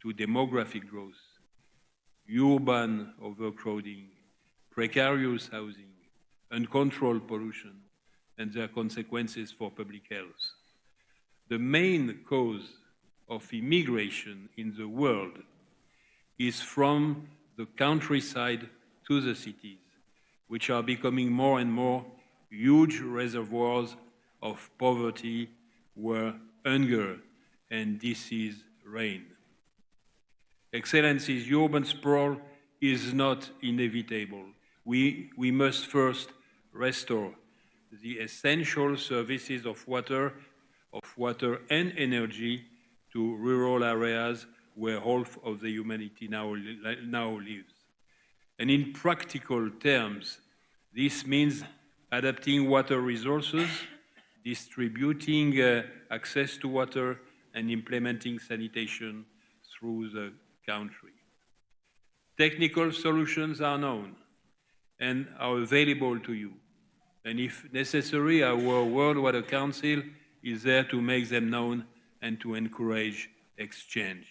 to demographic growth, urban overcrowding, precarious housing, uncontrolled pollution, and their consequences for public health. The main cause of immigration in the world is from the countryside to the cities, which are becoming more and more huge reservoirs of poverty where hunger and disease reign. Excellencies, urban sprawl is not inevitable. We must first restore the essential services of water and energy to rural areas where half of the humanity now lives. And in practical terms, this means adapting water resources, distributing access to water, and implementing sanitation through the country. Technical solutions are known and are available to you. And if necessary, our World Water Council is there to make them known and to encourage exchange.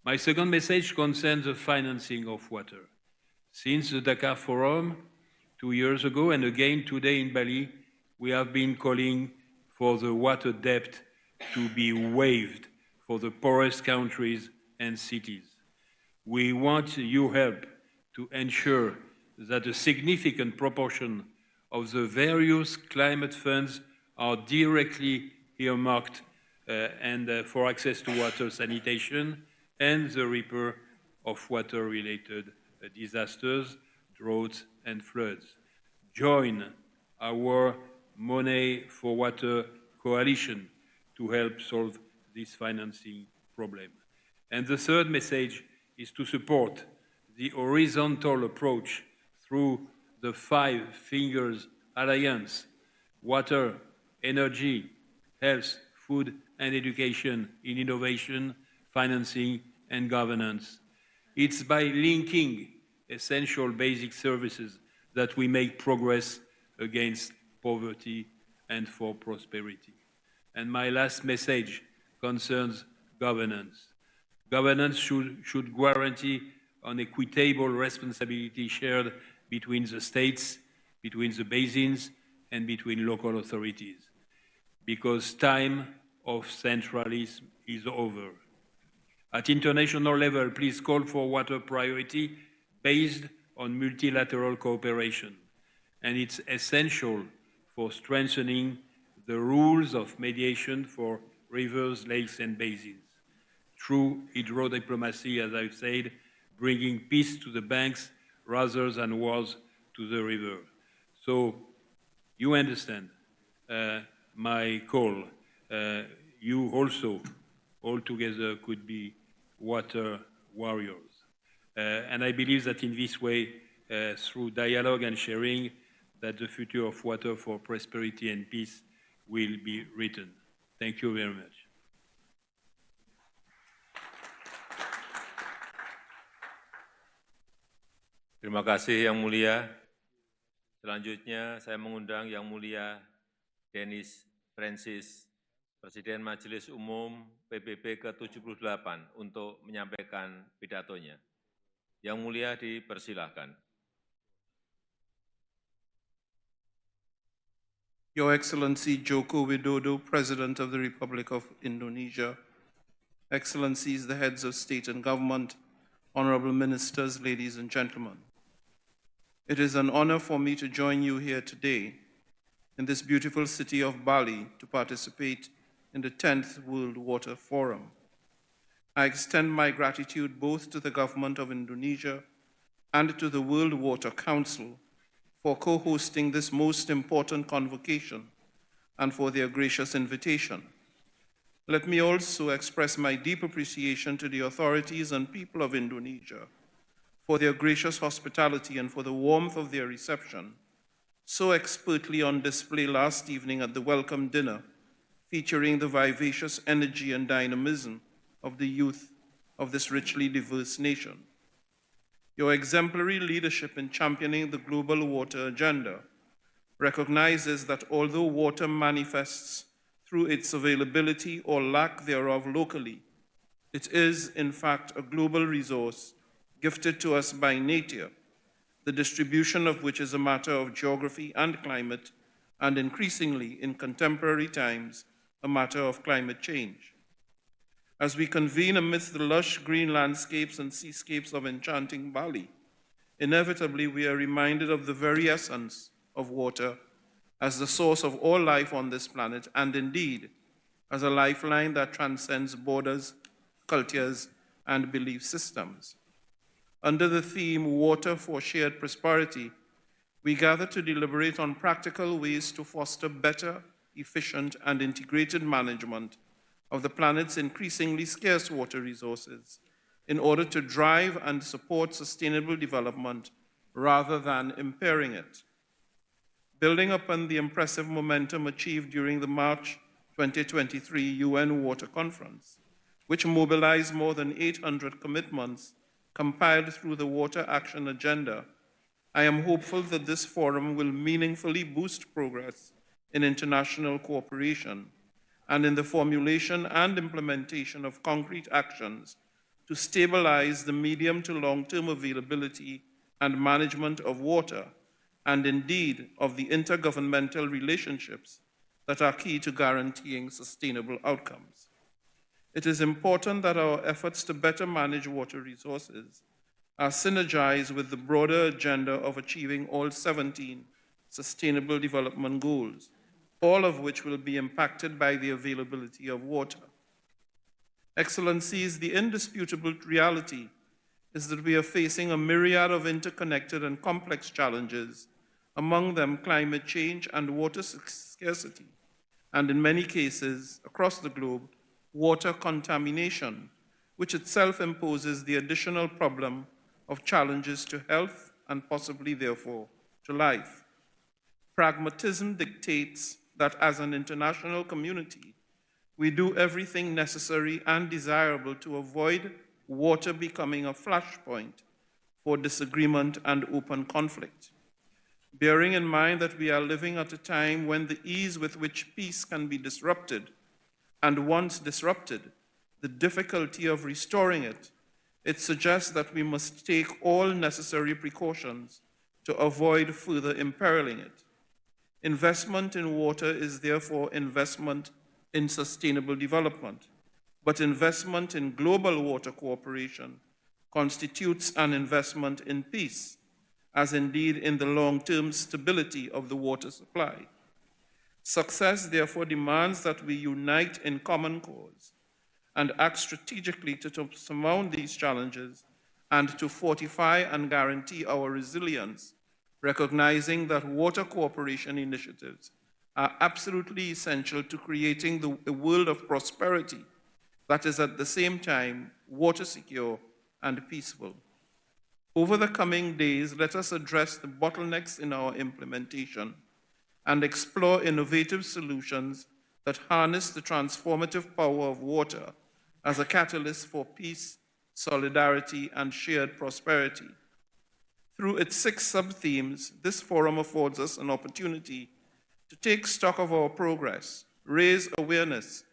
My second message concerns the financing of water. Since the Dakar Forum 2 years ago and again today in Bali, we have been calling for the water debt to be waived for the poorest countries and cities. We want your help to ensure that a significant proportion of the various climate funds are directly earmarked for access to water sanitation and the repair of water-related disasters, droughts, and floods. Join our Money for Water coalition to help solve this financing problem. And the third message is to support the horizontal approach through the Five Fingers Alliance: water, energy, health, food and education, in innovation, financing and governance. It's by linking essential basic services that we make progress against poverty and for prosperity. And my last message concerns governance. Governance should guarantee an equitable responsibility shared between the states, between the basins, and between local authorities, because time of centralism is over. At international level, please call for water priority based on multilateral cooperation, and it's essential for strengthening the rules of mediation for rivers, lakes, and basins. Through hydro-diplomacy, as I've said, bringing peace to the banks rather than wars to the river. So you understand my call. You also, all together, could be water warriors. And I believe that in this way, through dialogue and sharing, that the future of water for prosperity and peace will be written. Thank you very much. Terima kasih Yang Mulia. Selanjutnya saya mengundang Yang Mulia Dennis Francis, Presiden Majelis Umum PBB ke-78 untuk menyampaikan pidatonya. Yang Mulia dipersilahkan. Your Excellency Joko Widodo, President of the Republic of Indonesia, Excellencies, the heads of state and government, honorable ministers, ladies and gentlemen. It is an honor for me to join you here today in this beautiful city of Bali to participate in the 10th World Water Forum. I extend my gratitude both to the government of Indonesia and to the World Water Council for co-hosting this most important convocation and for their gracious invitation. Let me also express my deep appreciation to the authorities and people of Indonesia for their gracious hospitality and for the warmth of their reception, so expertly on display last evening at the welcome dinner, featuring the vivacious energy and dynamism of the youth of this richly diverse nation. Your exemplary leadership in championing the global water agenda recognizes that although water manifests through its availability or lack thereof locally, it is, in fact, a global resource gifted to us by nature, the distribution of which is a matter of geography and climate, and increasingly, in contemporary times, a matter of climate change. As we convene amidst the lush green landscapes and seascapes of enchanting Bali, inevitably we are reminded of the very essence of water as the source of all life on this planet, and indeed, as a lifeline that transcends borders, cultures, and belief systems. Under the theme, Water for Shared Prosperity, we gather to deliberate on practical ways to foster better, efficient, and integrated management of the planet's increasingly scarce water resources in order to drive and support sustainable development rather than impairing it. Building upon the impressive momentum achieved during the March 2023 UN Water Conference, which mobilized more than 800 commitments compiled through the Water Action Agenda, I am hopeful that this forum will meaningfully boost progress in international cooperation and in the formulation and implementation of concrete actions to stabilize the medium to long-term availability and management of water, and indeed of the intergovernmental relationships that are key to guaranteeing sustainable outcomes. It is important that our efforts to better manage water resources are synergized with the broader agenda of achieving all 17 Sustainable Development Goals, all of which will be impacted by the availability of water. Excellencies, the indisputable reality is that we are facing a myriad of interconnected and complex challenges, among them climate change and water scarcity, and in many cases across the globe, water contamination, which itself imposes the additional problem of challenges to health and possibly, therefore, to life. Pragmatism dictates that as an international community, we do everything necessary and desirable to avoid water becoming a flashpoint for disagreement and open conflict. Bearing in mind that we are living at a time when the ease with which peace can be disrupted, and once disrupted, the difficulty of restoring it, it suggests that we must take all necessary precautions to avoid further imperiling it. Investment in water is therefore investment in sustainable development, but investment in global water cooperation constitutes an investment in peace, as indeed in the long-term stability of the water supply. Success, therefore, demands that we unite in common cause and act strategically to surmount these challenges and to fortify and guarantee our resilience, recognizing that water cooperation initiatives are absolutely essential to creating a world of prosperity that is at the same time water secure and peaceful. Over the coming days, let us address the bottlenecks in our implementation and explore innovative solutions that harness the transformative power of water as a catalyst for peace, solidarity, and shared prosperity. Through its 6 sub-themes, this forum affords us an opportunity to take stock of our progress, raise awareness,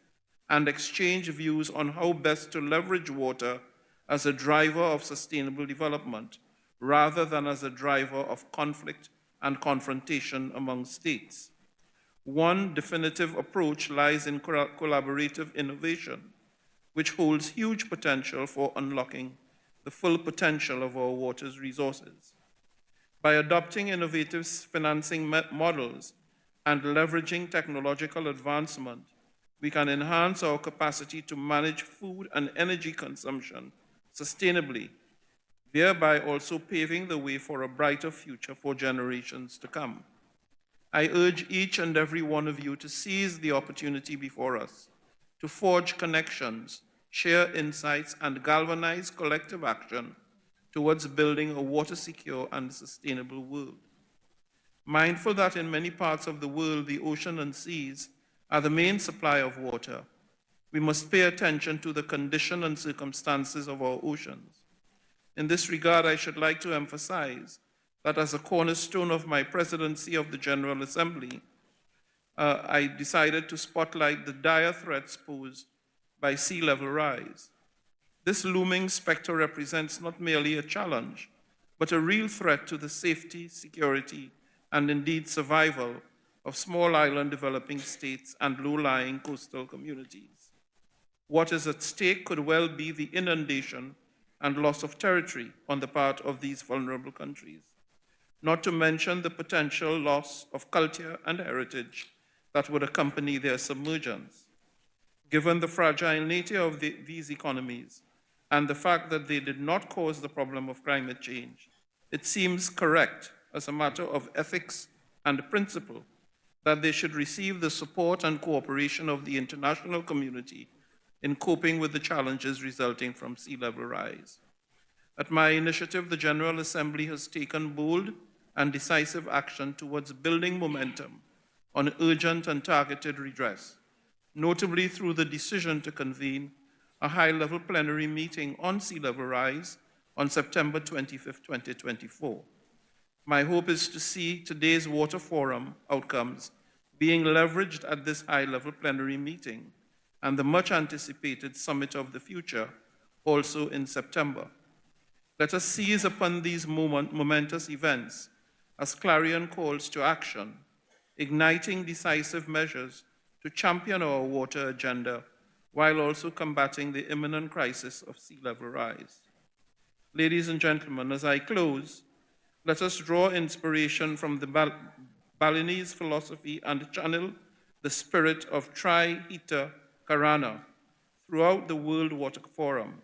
and exchange views on how best to leverage water as a driver of sustainable development, rather than as a driver of conflict and confrontation among states. One definitive approach lies in collaborative innovation, which holds huge potential for unlocking the full potential of our water's resources. By adopting innovative financing models and leveraging technological advancement, we can enhance our capacity to manage food and energy consumption sustainably, thereby also paving the way for a brighter future for generations to come. I urge each and every one of you to seize the opportunity before us, to forge connections, share insights, and galvanize collective action towards building a water-secure and sustainable world. Mindful that in many parts of the world, the ocean and seas are the main supply of water, we must pay attention to the condition and circumstances of our oceans. In this regard, I should like to emphasize that as a cornerstone of my presidency of the General Assembly, I decided to spotlight the dire threats posed by sea level rise. This looming specter represents not merely a challenge, but a real threat to the safety, security, and indeed survival of small island developing states and low-lying coastal communities. What is at stake could well be the inundation and loss of territory on the part of these vulnerable countries, not to mention the potential loss of culture and heritage that would accompany their submergence. Given the fragile nature of these economies and the fact that they did not cause the problem of climate change, it seems correct as a matter of ethics and principle that they should receive the support and cooperation of the international community in coping with the challenges resulting from sea level rise. At my initiative, the General Assembly has taken bold and decisive action towards building momentum on urgent and targeted redress, notably through the decision to convene a high-level plenary meeting on sea level rise on September 25, 2024. My hope is to see today's Water Forum outcomes being leveraged at this high-level plenary meeting and the much-anticipated Summit of the Future also in September. Let us seize upon these momentous events as clarion calls to action, igniting decisive measures to champion our water agenda while also combating the imminent crisis of sea level rise. Ladies and gentlemen, as I close, let us draw inspiration from the Balinese philosophy and channel the spirit of Tri-Hita Karana throughout the World Water Forum,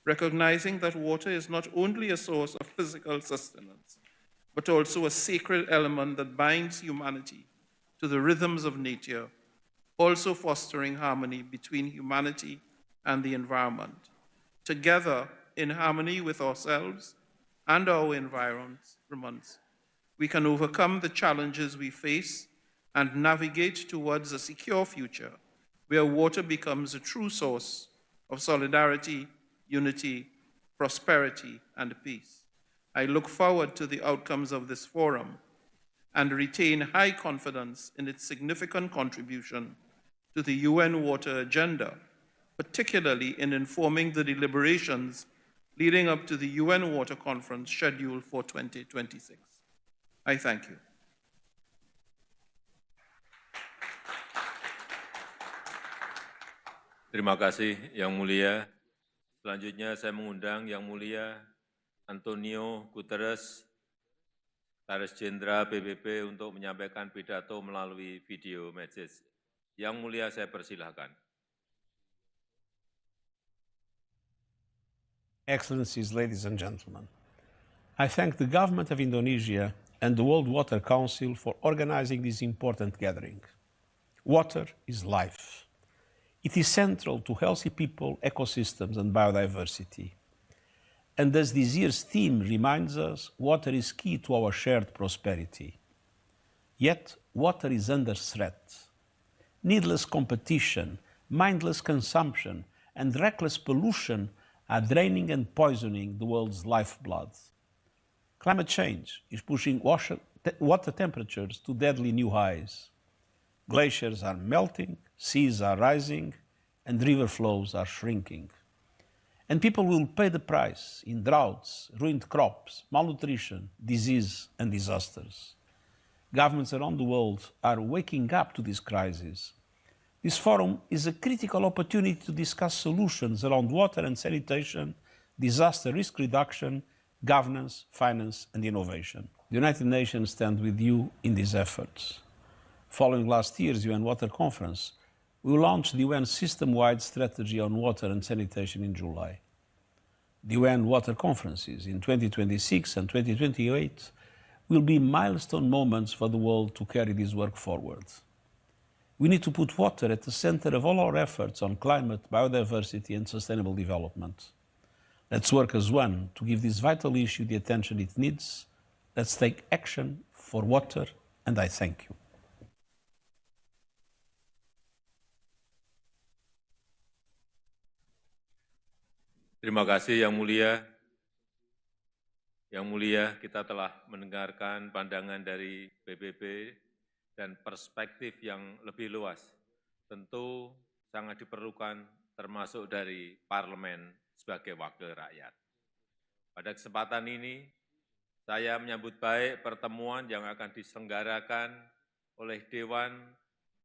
recognizing that water is not only a source of physical sustenance, but also a sacred element that binds humanity to the rhythms of nature, also fostering harmony between humanity and the environment. Together, in harmony with ourselves and our environments, we can overcome the challenges we face and navigate towards a secure future where water becomes a true source of solidarity, unity, prosperity, and peace. I look forward to the outcomes of this forum and retain high confidence in its significant contribution to the UN Water Agenda, particularly in informing the deliberations leading up to the UN Water Conference scheduled for 2026. I thank you. Terima kasih, Yang Mulia. Selanjutnya saya mengundang Yang Mulia Antonio Guterres, Sekretaris Jenderal PBB untuk menyampaikan pidato melalui video message. Yang Mulia, saya persilahkan. Excellencies, ladies and gentlemen, I thank the government of Indonesia and the World Water Council for organizing this important gathering. Water is life. It is central to healthy people, ecosystems, and biodiversity. And as this year's theme reminds us, water is key to our shared prosperity. Yet, water is under threat. Needless competition, mindless consumption, and reckless pollution are draining and poisoning the world's lifeblood. Climate change is pushing water temperatures to deadly new highs. Glaciers are melting, seas are rising, and river flows are shrinking. And people will pay the price in droughts, ruined crops, malnutrition, disease, and disasters. Governments around the world are waking up to this crisis. This forum is a critical opportunity to discuss solutions around water and sanitation, disaster risk reduction, governance, finance, and innovation. The United Nations stands with you in these efforts. Following last year's UN Water Conference, we launched the UN system-wide strategy on water and sanitation in July. The UN Water Conferences in 2026 and 2028 will be milestone moments for the world to carry this work forward. We need to put water at the center of all our efforts on climate, biodiversity, and sustainable development. Let's work as one to give this vital issue the attention it needs. Let's take action for water, and I thank you. Terima kasih Yang Mulia. Yang Mulia, kita telah mendengarkan pandangan dari PBB dan perspektif yang lebih luas. Tentu sangat diperlukan termasuk dari parlemen sebagai wakil rakyat. Pada kesempatan ini, saya menyambut baik pertemuan yang akan diselenggarakan oleh Dewan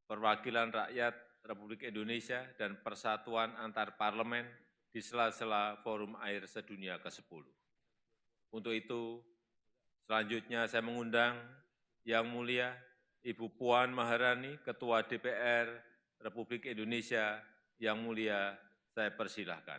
Perwakilan Rakyat Republik Indonesia dan Persatuan Antar Parlemen di sela-sela Forum Air Sedunia ke-10. Untuk itu, selanjutnya saya mengundang Yang Mulia Ibu Puan Maharani, Ketua DPR Republik Indonesia. Yang Mulia, saya persilahkan.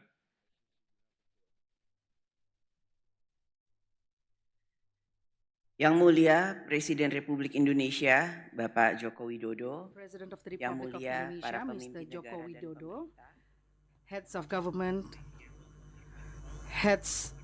Yang Mulia Presiden Republik Indonesia, Bapak Joko Widodo, President of the Yang Republic Mulia of Indonesia, para Mr. pemimpin Joko negara dan Widodo, pemerintah, heads of government, heads,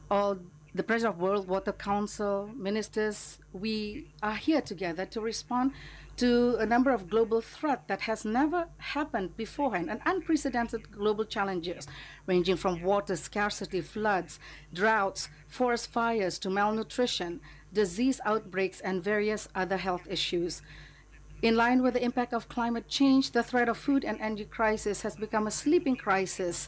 all the President of World Water Council, ministers, we are here together to respond to a number of global threats that has never happened beforehand, and unprecedented global challenges ranging from water scarcity, floods, droughts, forest fires to malnutrition, disease outbreaks, and various other health issues. In line with the impact of climate change, the threat of food and energy crisis has become a sleeping crisis.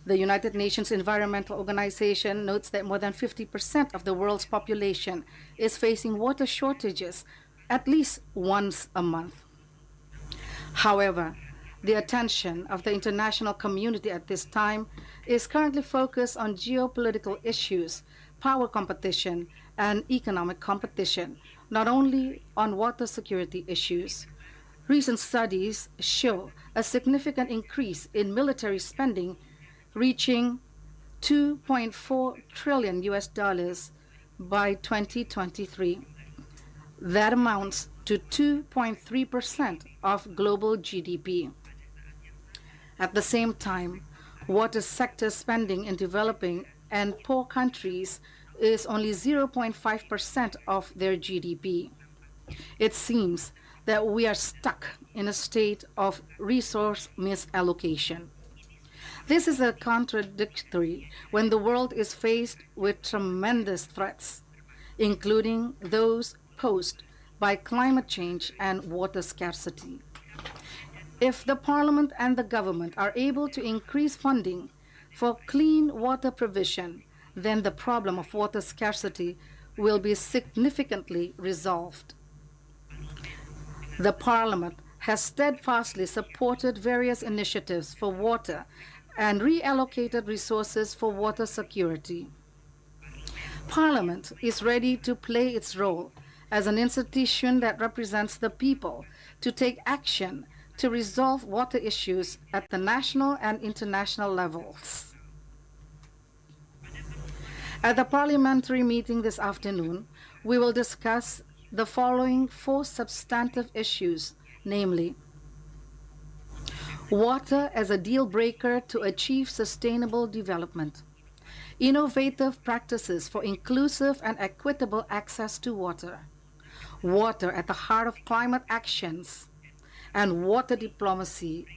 The United Nations Environmental Organization notes that more than 50% of the world's population is facing water shortages at least once a month. However, the attention of the international community at this time is currently focused on geopolitical issues, power competition, and economic competition, not only on water security issues. Recent studies show a significant increase in military spending, reaching $2.4 trillion by 2023. That amounts to 2.3% of global GDP. At the same time, water sector spending in developing and poor countries is only 0.5% of their GDP. It seems that we are stuck in a state of resource misallocation. This is a contradictory when the world is faced with tremendous threats, including those posed by climate change and water scarcity. If the Parliament and the government are able to increase funding for clean water provision, then the problem of water scarcity will be significantly resolved. The Parliament has steadfastly supported various initiatives for water and reallocated resources for water security. Parliament is ready to play its role as an institution that represents the people to take action to resolve water issues at the national and international levels. At the parliamentary meeting this afternoon, we will discuss the following 4 substantive issues, namely, water as a deal breaker to achieve sustainable development, innovative practices for inclusive and equitable access to water, water at the heart of climate actions, and water diplomacy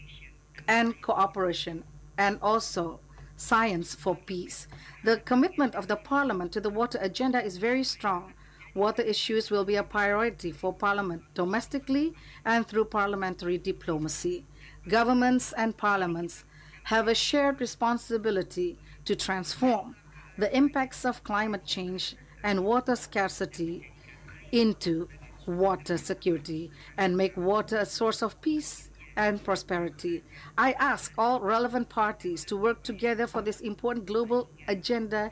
and cooperation, and also science for peace. The commitment of the Parliament to the water agenda is very strong. Water issues will be a priority for Parliament domestically and through parliamentary diplomacy. Governments and parliaments have a shared responsibility to transform the impacts of climate change and water scarcity into water security and make water a source of peace and prosperity. I ask all relevant parties to work together for this important global agenda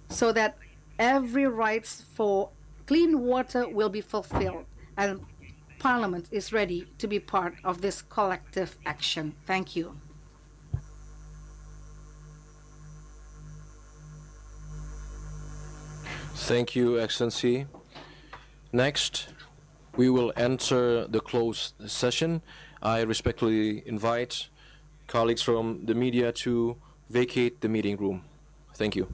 so that every rights for clean water will be fulfilled, and Parliament is ready to be part of this collective action. Thank you. Thank you, Excellency. Next, we will enter the closed session. I respectfully invite colleagues from the media to vacate the meeting room. Thank you.